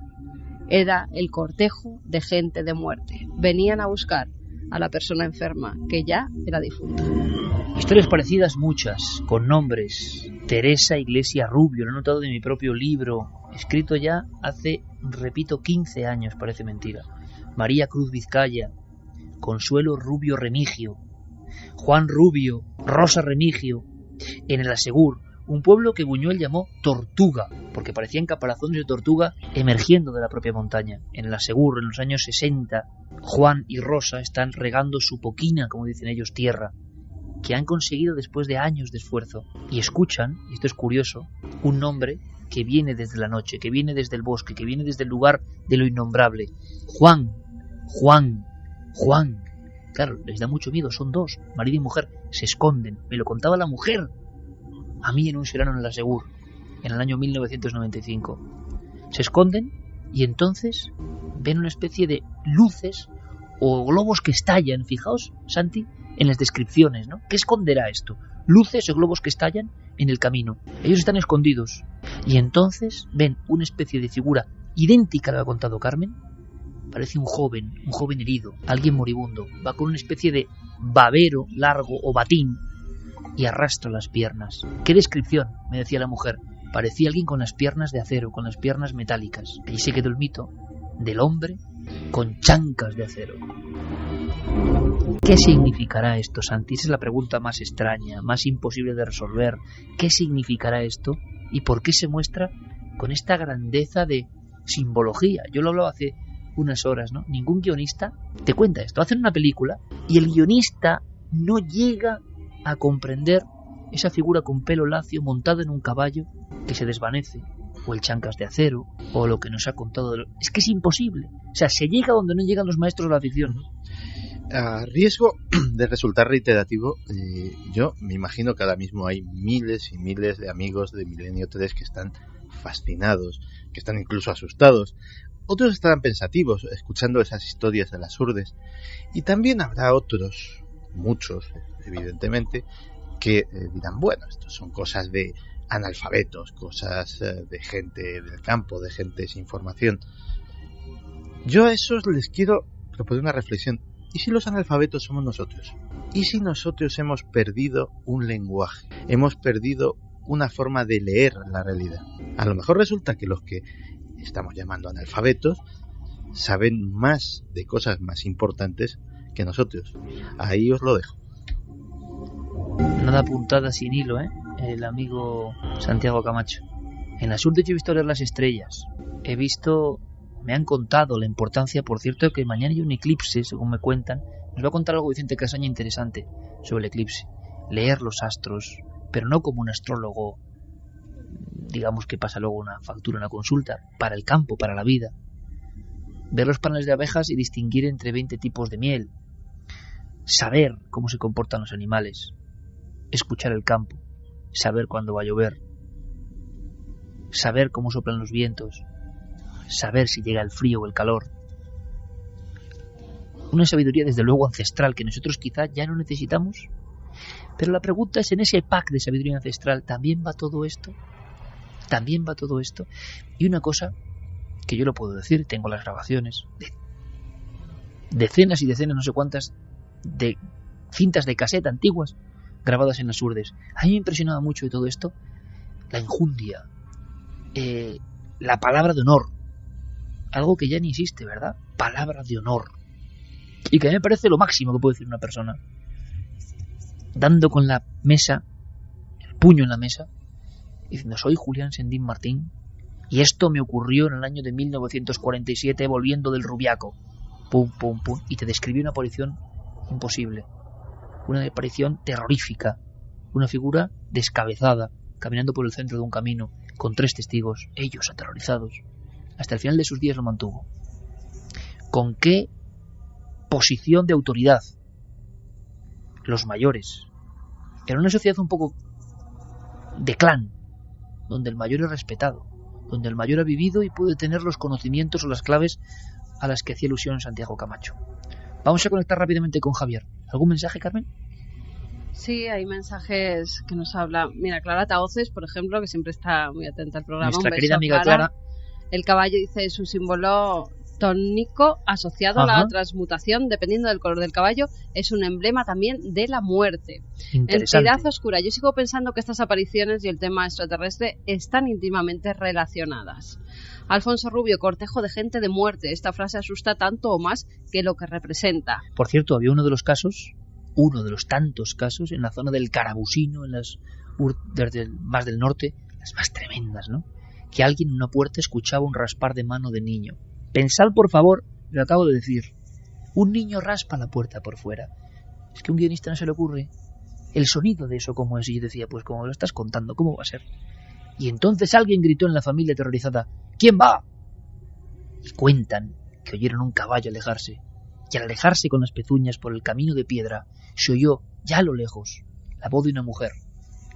Era el cortejo de gente de muerte. Venían a buscar a la persona enferma, que ya era difunta. Historias parecidas muchas, con nombres. Teresa Iglesia Rubio, lo he notado de mi propio libro, escrito ya hace, repito, 15 años, parece mentira. María Cruz Vizcaya, Consuelo Rubio Remigio, Juan Rubio, Rosa Remigio, en el Asegur, un pueblo que Buñuel llamó Tortuga, porque parecían caparazones de tortuga emergiendo de la propia montaña. En el Asegur, en los años 60, Juan y Rosa están regando su poquina, como dicen ellos, tierra, que han conseguido después de años de esfuerzo. Y escuchan, y esto es curioso, un nombre que viene desde la noche, que viene desde el bosque, que viene desde el lugar de lo innombrable. Juan, Juan, Juan. Claro, les da mucho miedo, son dos, marido y mujer, se esconden. Me lo contaba la mujer a mí en un serano en el Asegur, en el año 1995. Se esconden y entonces ven una especie de luces o globos que estallan. Fijaos, Santi, en las descripciones, ¿no? ¿Qué esconderá esto? Luces o globos que estallan en el camino. Ellos están escondidos y entonces ven una especie de figura idéntica a la que ha contado Carmen. Parece un joven herido, alguien moribundo. Va con una especie de babero largo o batín y arrastra las piernas. ¿Qué descripción? Me decía la mujer. Parecía alguien con las piernas de acero, con las piernas metálicas. Allí se quedó el mito del hombre con chancas de acero. ¿Qué significará esto, Santi? Esa es la pregunta más extraña, más imposible de resolver. ¿Qué significará esto? ¿Y por qué se muestra con esta grandeza de simbología? Yo lo hablaba hace unas horas, ¿no? Ningún guionista te cuenta esto. Hacen una película y el guionista no llega a comprender esa figura con pelo lacio montada en un caballo que se desvanece, o el chancas de acero, o lo que nos ha contado. Es que es imposible. O sea, se llega donde no llegan los maestros de la ficción. A riesgo de resultar reiterativo, yo me imagino que ahora mismo hay miles y miles de amigos de Milenio 3 que están fascinados, que están incluso asustados. Otros estarán pensativos escuchando esas historias de las urdes. Y también habrá otros, muchos evidentemente, que dirán, bueno, esto son cosas de analfabetos, cosas de gente del campo, de gente sin formación. Yo a esos les quiero proponer una reflexión. ¿Y si los analfabetos somos nosotros? ¿Y si nosotros hemos perdido un lenguaje? Hemos perdido una forma de leer la realidad. A lo mejor resulta que los que estamos llamando analfabetos saben más de cosas más importantes que nosotros. Ahí os lo dejo. Nada apuntada sin hilo, el amigo Santiago Camacho. En las últimas he visto leer las estrellas. Me han contado la importancia, por cierto, que mañana hay un eclipse, según me cuentan, Nos va a contar algo Vicente Casaña interesante sobre el eclipse. Leer los astros, pero no como un astrólogo, digamos, que pasa luego una factura, una consulta, para el campo, para la vida. Ver los paneles de abejas y distinguir entre 20 tipos de miel. Saber cómo se comportan los animales. Escuchar el campo. Saber cuándo va a llover. Saber cómo soplan los vientos. Saber si llega el frío o el calor. Una sabiduría desde luego ancestral que nosotros quizá ya no necesitamos. Pero la pregunta es, en ese pack de sabiduría ancestral, ¿también va todo esto? ¿También va todo esto? Y una cosa que yo lo puedo decir, tengo las grabaciones de decenas y decenas, no sé cuántas, de cintas de cassette antiguas grabadas en las Urdes. A mí me impresionaba mucho de todo esto la enjundia, la palabra de honor, algo que ya ni existe, ¿verdad? Palabra de honor. Y que a mí me parece lo máximo que puede decir una persona, dando con la mesa, el puño en la mesa, diciendo: soy Julián Sendín Martín y esto me ocurrió en el año de 1947 volviendo del Rubiaco. Pum, pum, pum. Y te describió una aparición imposible, una aparición terrorífica, una figura descabezada caminando por el centro de un camino con 3 testigos, ellos aterrorizados. Hasta el final de sus días lo mantuvo. ¿Con qué posición de autoridad? Los mayores. Era una sociedad un poco de clan, donde el mayor es respetado, donde el mayor ha vivido y puede tener los conocimientos o las claves a las que hacía ilusión Santiago Camacho. Vamos a conectar rápidamente con Javier. ¿Algún mensaje, Carmen? Sí, hay mensajes que nos habla. Mira, Clara Taoces, por ejemplo, que siempre está muy atenta al programa. Nuestra querida amiga Clara. El caballo, dice, es un símbolo tónico asociado a la transmutación, dependiendo del color del caballo, es un emblema también de la muerte. Entidad oscura. Yo sigo pensando que estas apariciones y el tema extraterrestre están íntimamente relacionadas. Alfonso Rubio, cortejo de gente de muerte. Esta frase asusta tanto o más que lo que representa. Por cierto, había uno de los tantos casos, en la zona del Carabusino, en las urdes más del norte, las más tremendas, ¿no? Que alguien en una puerta escuchaba un raspar de mano de niño. Pensad, por favor, lo acabo de decir. Un niño raspa la puerta por fuera. Es que a un guionista no se le ocurre el sonido de eso, como es. Y yo decía, pues como lo estás contando, ¿cómo va a ser? Y entonces alguien gritó en la familia aterrorizada: ¿quién va? Y cuentan que oyeron un caballo alejarse. Y al alejarse con las pezuñas por el camino de piedra, se oyó, ya a lo lejos, la voz de una mujer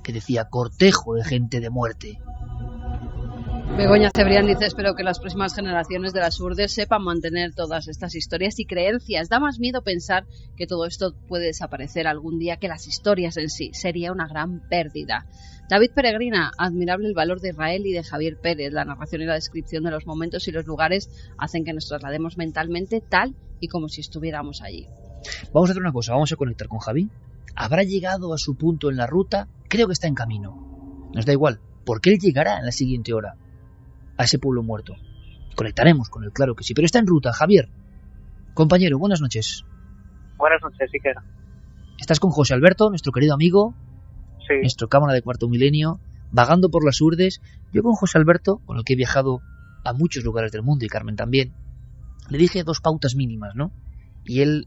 que decía: cortejo de gente de muerte. Begoña Cebrián dice: espero que las próximas generaciones de las Urdes sepan mantener todas estas historias y creencias. Da más miedo pensar que todo esto puede desaparecer algún día que las historias en sí. Sería una gran pérdida. David Peregrina: admirable el valor de Israel y de Javier Pérez. La narración y la descripción de los momentos y los lugares hacen que nos traslademos mentalmente tal y como si estuviéramos allí. Vamos a hacer una cosa, vamos a conectar con Javi. Habrá llegado a su punto en la ruta, creo que está en camino. Nos da igual, porque él llegará en la siguiente hora a ese pueblo muerto. Conectaremos con él, claro que sí, pero está en ruta. Javier, compañero, buenas noches. Buenas noches, Iker. Estás con José Alberto, nuestro querido amigo, sí, nuestro cámara de Cuarto Milenio, vagando por las Urdes. Yo con José Alberto, con el que he viajado a muchos lugares del mundo, y Carmen también, le dije 2 pautas mínimas, ¿no? Y él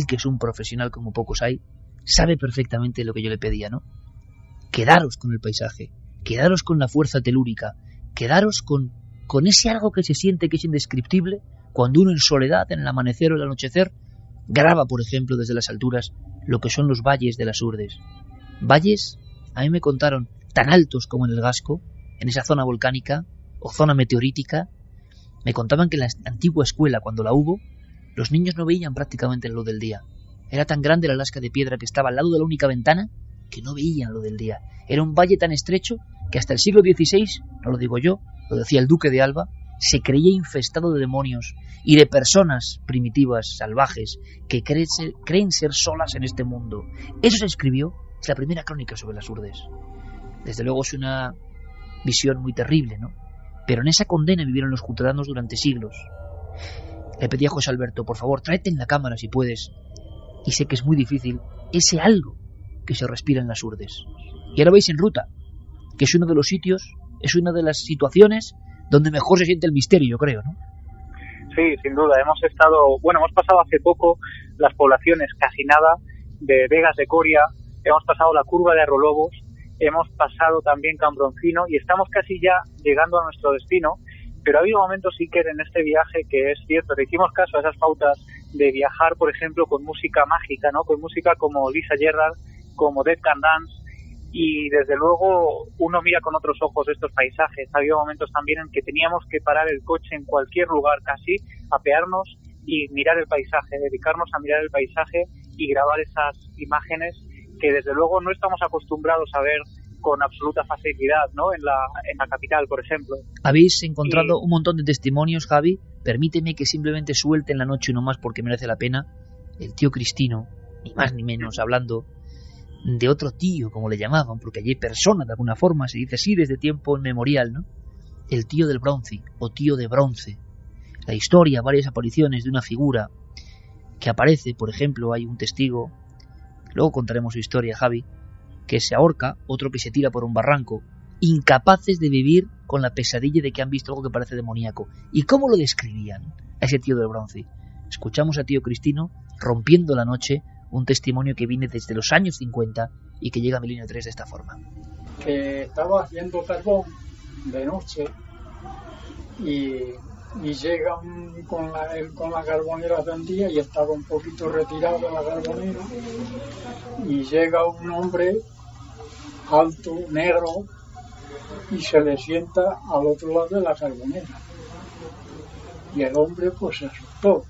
que es un profesional como pocos hay, sabe perfectamente lo que yo le pedía, ¿no? Quedaros con el paisaje, quedaros con la fuerza telúrica, quedaros con ese algo que se siente que es indescriptible cuando uno en soledad, en el amanecer o el anochecer, graba, por ejemplo, desde las alturas lo que son los valles de las Urdes. Valles, a mí me contaron, tan altos como en el Gasco, en esa zona volcánica o zona meteorítica. Me contaban que en la antigua escuela, cuando la hubo, los niños no veían prácticamente la luz del día. Era tan grande la lasca de piedra que estaba al lado de la única ventana que no veían lo del día. Era un valle tan estrecho que hasta el siglo XVI, no lo digo yo, lo decía el duque de Alba, se creía infestado de demonios y de personas primitivas, salvajes, que creen ser solas en este mundo. Eso se escribió, es la primera crónica sobre las Urdes. Desde luego es una visión muy terrible, ¿no? Pero en esa condena vivieron los jutadanos durante siglos. Le pedí a José Alberto, por favor, tráete en la cámara si puedes, y sé que es muy difícil, ese algo que se respira en las Urdes. Y ahora veis en ruta, que es uno de los sitios, es una de las situaciones donde mejor se siente el misterio, yo creo, ¿no? Sí, sin duda. Hemos pasado hace poco las poblaciones casi nada de Vegas de Coria, hemos pasado la curva de Arrolobos, hemos pasado también Cambroncino y estamos casi ya llegando a nuestro destino. Pero ha habido momentos, Iker, en este viaje que es cierto, le hicimos caso a esas pautas de viajar, por ejemplo, con música mágica, ¿no? Con música como Lisa Gerrard, como Dead Can Dance, y desde luego uno mira con otros ojos estos paisajes. Ha habido momentos también en que teníamos que parar el coche en cualquier lugar casi, apearnos y mirar el paisaje, dedicarnos a mirar el paisaje y grabar esas imágenes que desde luego no estamos acostumbrados a ver con absoluta facilidad, ¿no? En la capital, por ejemplo. Habéis encontrado un montón de testimonios, Javi. Permíteme que simplemente suelte en la noche, no más porque merece la pena, el tío Cristino, ni más ni menos, hablando de otro tío, como le llamaban, porque allí hay personas de alguna forma, se dice así desde tiempo inmemorial, ¿no? El tío del bronce, o tío de bronce. La historia, varias apariciones de una figura que aparece, por ejemplo, hay un testigo, luego contaremos su historia, Javi, que se ahorca, otro que se tira por un barranco, incapaces de vivir con la pesadilla de que han visto algo que parece demoníaco. ¿Y cómo lo describían a ese tío del bronce? Escuchamos a tío Cristino rompiendo la noche, un testimonio que viene desde los años 50 y que llega a Milenio 3 de esta forma. Que estaba haciendo carbón de noche y llega con la carbonera prendida y estaba un poquito retirado de la carbonera y llega un hombre alto, negro, y se le sienta al otro lado de la carbonera. Y el hombre pues se asustó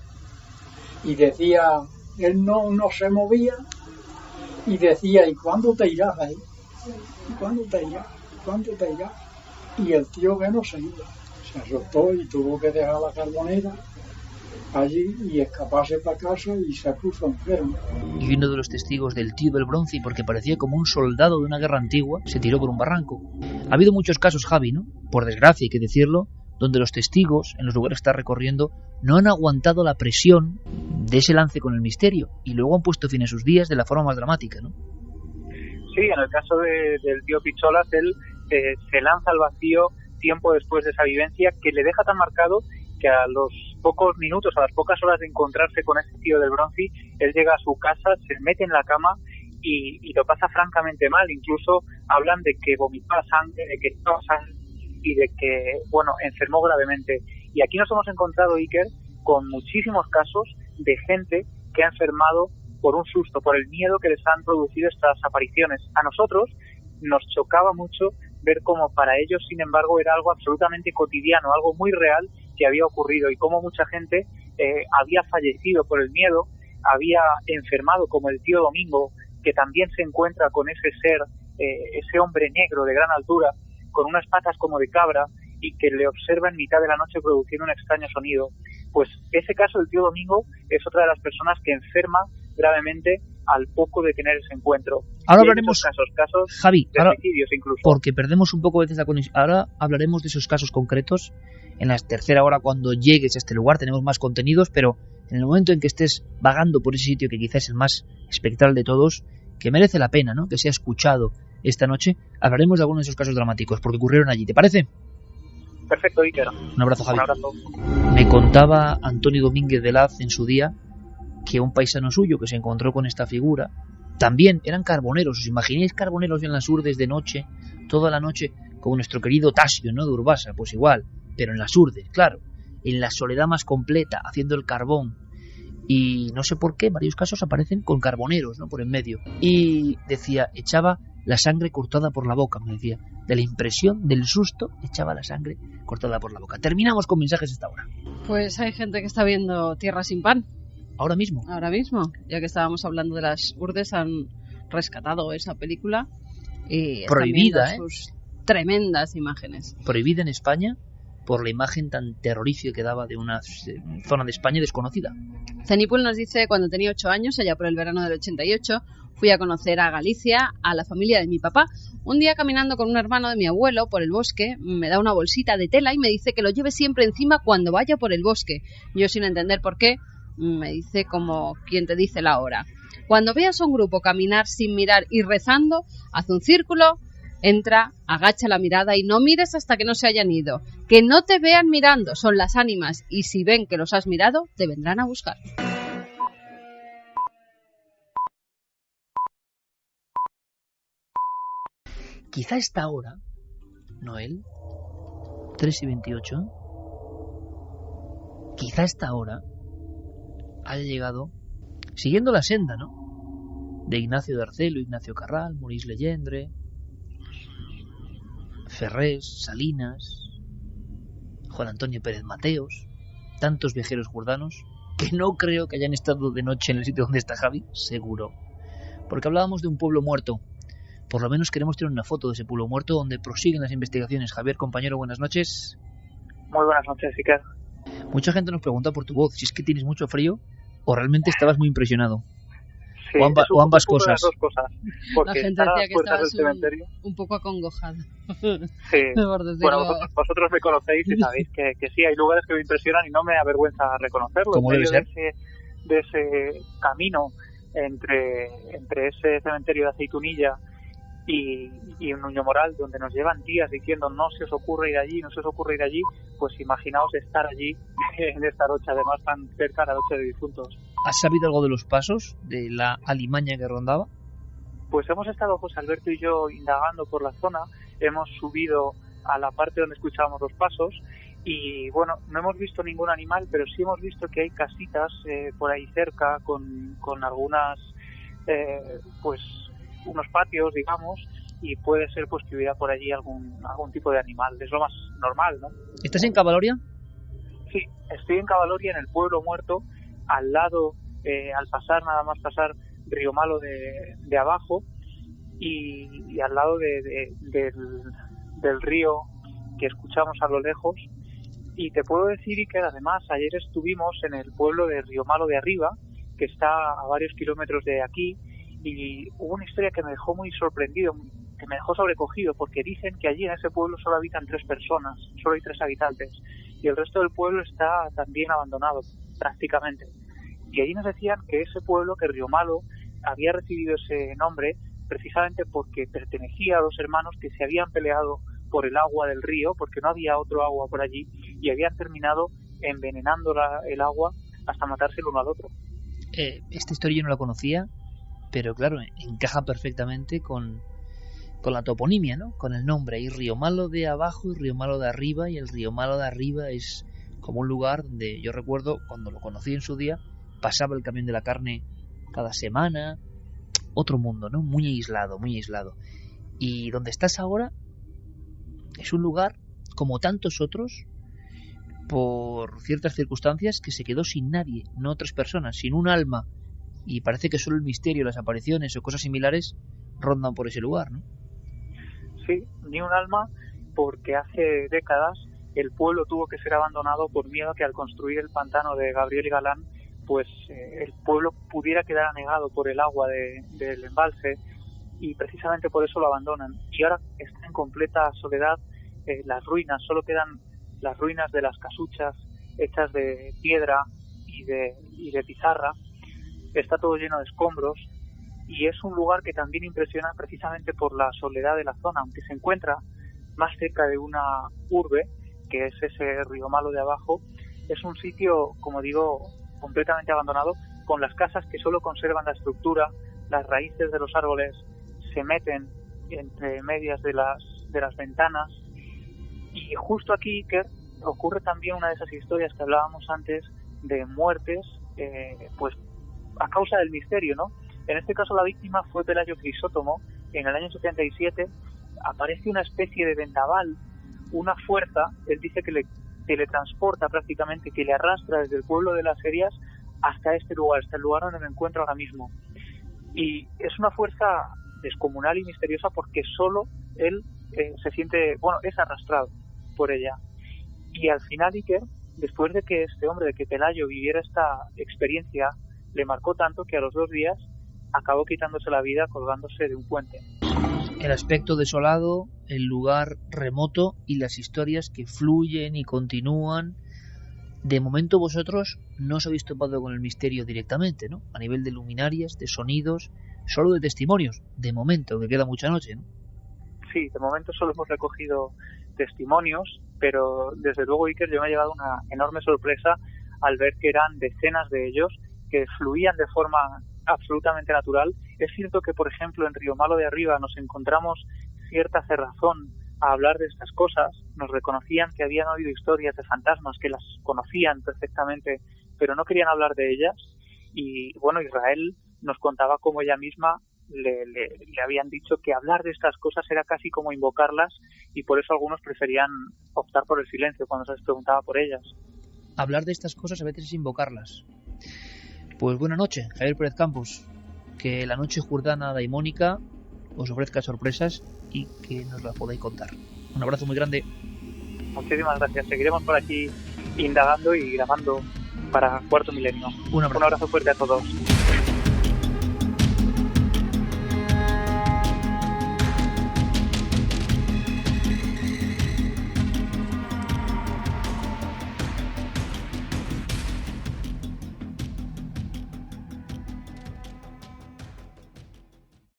y decía, él no se movía y decía, ¿y cuándo te irás ahí? ¿Y cuándo te irás? ¿Cuándo te irás? Y el tío que no se iba, se asustó y tuvo que dejar la carbonera allí y escaparse para casa y se puso enfermo. Y uno de los testigos del tío del bronce, porque parecía como un soldado de una guerra antigua, se tiró por un barranco. Ha habido muchos casos, Javi, ¿no? Por desgracia hay que decirlo, donde los testigos, en los lugares que está recorriendo, no han aguantado la presión de ese lance con el misterio y luego han puesto fin a sus días de la forma más dramática, ¿no? Sí, en el caso del tío Picholas, él se lanza al vacío tiempo después de esa vivencia que le deja tan marcado que a los pocos minutos, a las pocas horas de encontrarse con ese tío del bronce, él llega a su casa, se mete en la cama y lo pasa francamente mal. Incluso hablan de que vomitaba sangre, de que estaba sangre y de que, enfermó gravemente. Y aquí nos hemos encontrado, Iker, con muchísimos casos de gente que ha enfermado por un susto, por el miedo que les han producido estas apariciones. A nosotros nos chocaba mucho ver cómo para ellos, sin embargo, era algo absolutamente cotidiano, algo muy real que había ocurrido y cómo mucha gente había fallecido por el miedo, había enfermado, como el tío Domingo, que también se encuentra con ese ser, ese hombre negro de gran altura, con unas patas como de cabra y que le observa en mitad de la noche produciendo un extraño sonido. Pues ese caso del tío Domingo es otra de las personas que enferma gravemente al poco de tener ese encuentro. Ahora hablaremos, casos Javi, de suicidios incluso. Porque perdemos un poco a veces la conexión. Ahora hablaremos de esos casos concretos en la tercera hora cuando llegues a este lugar. Tenemos más contenidos, pero en el momento en que estés vagando por ese sitio que quizás es el más espectral de todos, que merece la pena, ¿no?, que sea escuchado esta noche, hablaremos de algunos de esos casos dramáticos porque ocurrieron allí. ¿Te parece? Perfecto, Iker. Un abrazo, Javi. Un abrazo. Me contaba Antonio Domínguez de Laz en su día que un paisano suyo que se encontró con esta figura, también eran carboneros. ¿Os imagináis carboneros en las urdes de noche, toda la noche, como nuestro querido Tasio, ¿no?, de Urbasa? Pues igual, pero en las urdes, claro, en la soledad más completa, haciendo el carbón. Y no sé por qué, en varios casos aparecen con carboneros, ¿no?, por en medio. Y decía, echaba la sangre cortada por la boca, me decía. De la impresión, del susto, echaba la sangre cortada por la boca. Terminamos con mensajes esta hora. Pues hay gente que está viendo Tierra sin pan. ¿Ahora mismo? Ahora mismo, ya que estábamos hablando de las urdes, han rescatado esa película y prohibida, sus tremendas imágenes. Prohibida en España por la imagen tan terrorífica que daba de una zona de España desconocida. Zenipul nos dice, cuando tenía 8 años, allá por el verano del 88, fui a conocer a Galicia, a la familia de mi papá. Un día, caminando con un hermano de mi abuelo por el bosque, me da una bolsita de tela y me dice que lo lleve siempre encima cuando vaya por el bosque. Yo, sin entender por qué, me dice como quien te dice la hora. Cuando veas a un grupo caminar sin mirar y rezando, haz un círculo Entra, agacha la mirada y no mires hasta que no se hayan ido. Que no te vean mirando, son las ánimas, y si ven que los has mirado, te vendrán a buscar. Quizá esta hora, Noel, 3:28, quizá esta hora haya llegado siguiendo la senda, ¿no?, de Ignacio de Arcelo, Ignacio Carral, Maurice Legendre, Ferrés, Salinas, Juan Antonio Pérez Mateos, tantos viajeros jordanos que no creo que hayan estado de noche en el sitio donde está Javi, seguro, porque hablábamos de un pueblo muerto. Por lo menos queremos tener una foto de ese pueblo muerto donde prosiguen las investigaciones. Javier, compañero, buenas noches. Muy buenas noches, Iker. Mucha gente nos pregunta por tu voz, si es que tienes mucho frío o realmente estabas muy impresionado. Sí, o ambas cosas. Las dos cosas. Porque la gente decía que estabas un poco acongojado. Sí. Bueno, vosotros me conocéis y sabéis que sí, hay lugares que me impresionan y no me avergüenza reconocerlo. ¿Cómo debe ser? De ese camino entre ese cementerio de Aceitunilla y un Nuño Moral, donde nos llevan días diciendo no se os ocurre ir allí, no se os ocurre ir allí, pues imaginaos estar allí en esta noche, además tan cerca de la noche de difuntos. ¿Has sabido algo de los pasos, de la alimaña que rondaba? Pues hemos estado, José Alberto y yo, indagando por la zona, hemos subido a la parte donde escuchábamos los pasos y bueno, no hemos visto ningún animal, pero sí hemos visto que hay casitas por ahí cerca con algunas, pues unos patios, digamos, y puede ser pues que hubiera por allí algún tipo de animal. Es lo más normal, ¿no? ¿Estás en Cavaloria? Sí, estoy en Cavaloria, en el pueblo muerto, al lado, al pasar, nada más pasar Río Malo de abajo y al lado del río que escuchamos a lo lejos. Y te puedo decir que además ayer estuvimos en el pueblo de Río Malo de arriba, que está a varios kilómetros de aquí, y hubo una historia que me dejó muy sorprendido, que me dejó sobrecogido, porque dicen que allí en ese pueblo solo habitan 3 personas, solo hay 3 habitantes, y el resto del pueblo está también abandonado, prácticamente. Y allí nos decían que ese pueblo, que Río Malo, había recibido ese nombre precisamente porque pertenecía a 2 hermanos que se habían peleado por el agua del río, porque no había otro agua por allí, y habían terminado envenenando el agua hasta matarse el uno al otro. Esta historia yo no la conocía, pero claro, encaja perfectamente con la toponimia, ¿no? Con el nombre. Hay Río Malo de abajo y Río Malo de arriba, y el Río Malo de arriba es como un lugar donde yo recuerdo, cuando lo conocí en su día, pasaba el camión de la carne cada semana. Otro mundo, ¿no? Muy aislado, muy aislado. Y donde estás ahora es un lugar, como tantos otros, por ciertas circunstancias, que se quedó sin nadie, no otras personas, sin un alma. Y parece que solo el misterio, las apariciones o cosas similares rondan por ese lugar, ¿no? Sí, ni un alma, porque hace décadas el pueblo tuvo que ser abandonado por miedo a que al construir el pantano de Gabriel y Galán, pues el pueblo pudiera quedar anegado por el agua del embalse, y precisamente por eso lo abandonan. Y ahora está en completa soledad, las ruinas, solo quedan las ruinas de las casuchas hechas de piedra y de pizarra. Está todo lleno de escombros y es un lugar que también impresiona precisamente por la soledad de la zona, aunque se encuentra más cerca de una urbe, que es ese Río Malo de abajo. Es un sitio, como digo, completamente abandonado, con las casas que solo conservan la estructura, las raíces de los árboles se meten entre medias de las ventanas. Y justo aquí, Iker, ocurre también una de esas historias que hablábamos antes de muertes, pues a causa del misterio, ¿no? En este caso la víctima fue Pelayo Crisótomo. En el año 77 aparece una especie de vendaval, una fuerza, él dice que le teletransporta prácticamente, que le arrastra desde el pueblo de Las Herías hasta este lugar, hasta el lugar donde me encuentro ahora mismo. Y es una fuerza descomunal y misteriosa porque solo él se siente, bueno, es arrastrado por ella. Y al final, Iker, después de que este hombre, de que Pelayo viviera esta experiencia, le marcó tanto que a los 2 días acabó quitándose la vida colgándose de un puente. El aspecto desolado, el lugar remoto y las historias que fluyen y continúan. De momento vosotros no os habéis topado con el misterio directamente, ¿no? A nivel de luminarias, de sonidos, solo de testimonios. De momento, que queda mucha noche, ¿no? Sí, de momento solo hemos recogido testimonios, pero desde luego, Iker, yo me he llevado una enorme sorpresa al ver que eran decenas de ellos que fluían de forma absolutamente natural. Es cierto que, por ejemplo, en Río Malo de Arriba nos encontramos cierta cerrazón a hablar de estas cosas. Nos reconocían que habían oído historias de fantasmas, que las conocían perfectamente, pero no querían hablar de ellas. Y bueno, Israel nos contaba cómo ella misma le habían dicho que hablar de estas cosas era casi como invocarlas, y por eso algunos preferían optar por el silencio cuando se les preguntaba por ellas. Hablar de estas cosas a veces es invocarlas. Pues buena noche, Javier Pérez Campos. Que la noche jordana daimónica os ofrezca sorpresas y que nos las podáis contar. Un abrazo muy grande. Muchísimas gracias. Seguiremos por aquí indagando y grabando para Cuarto Milenio. Un abrazo fuerte a todos.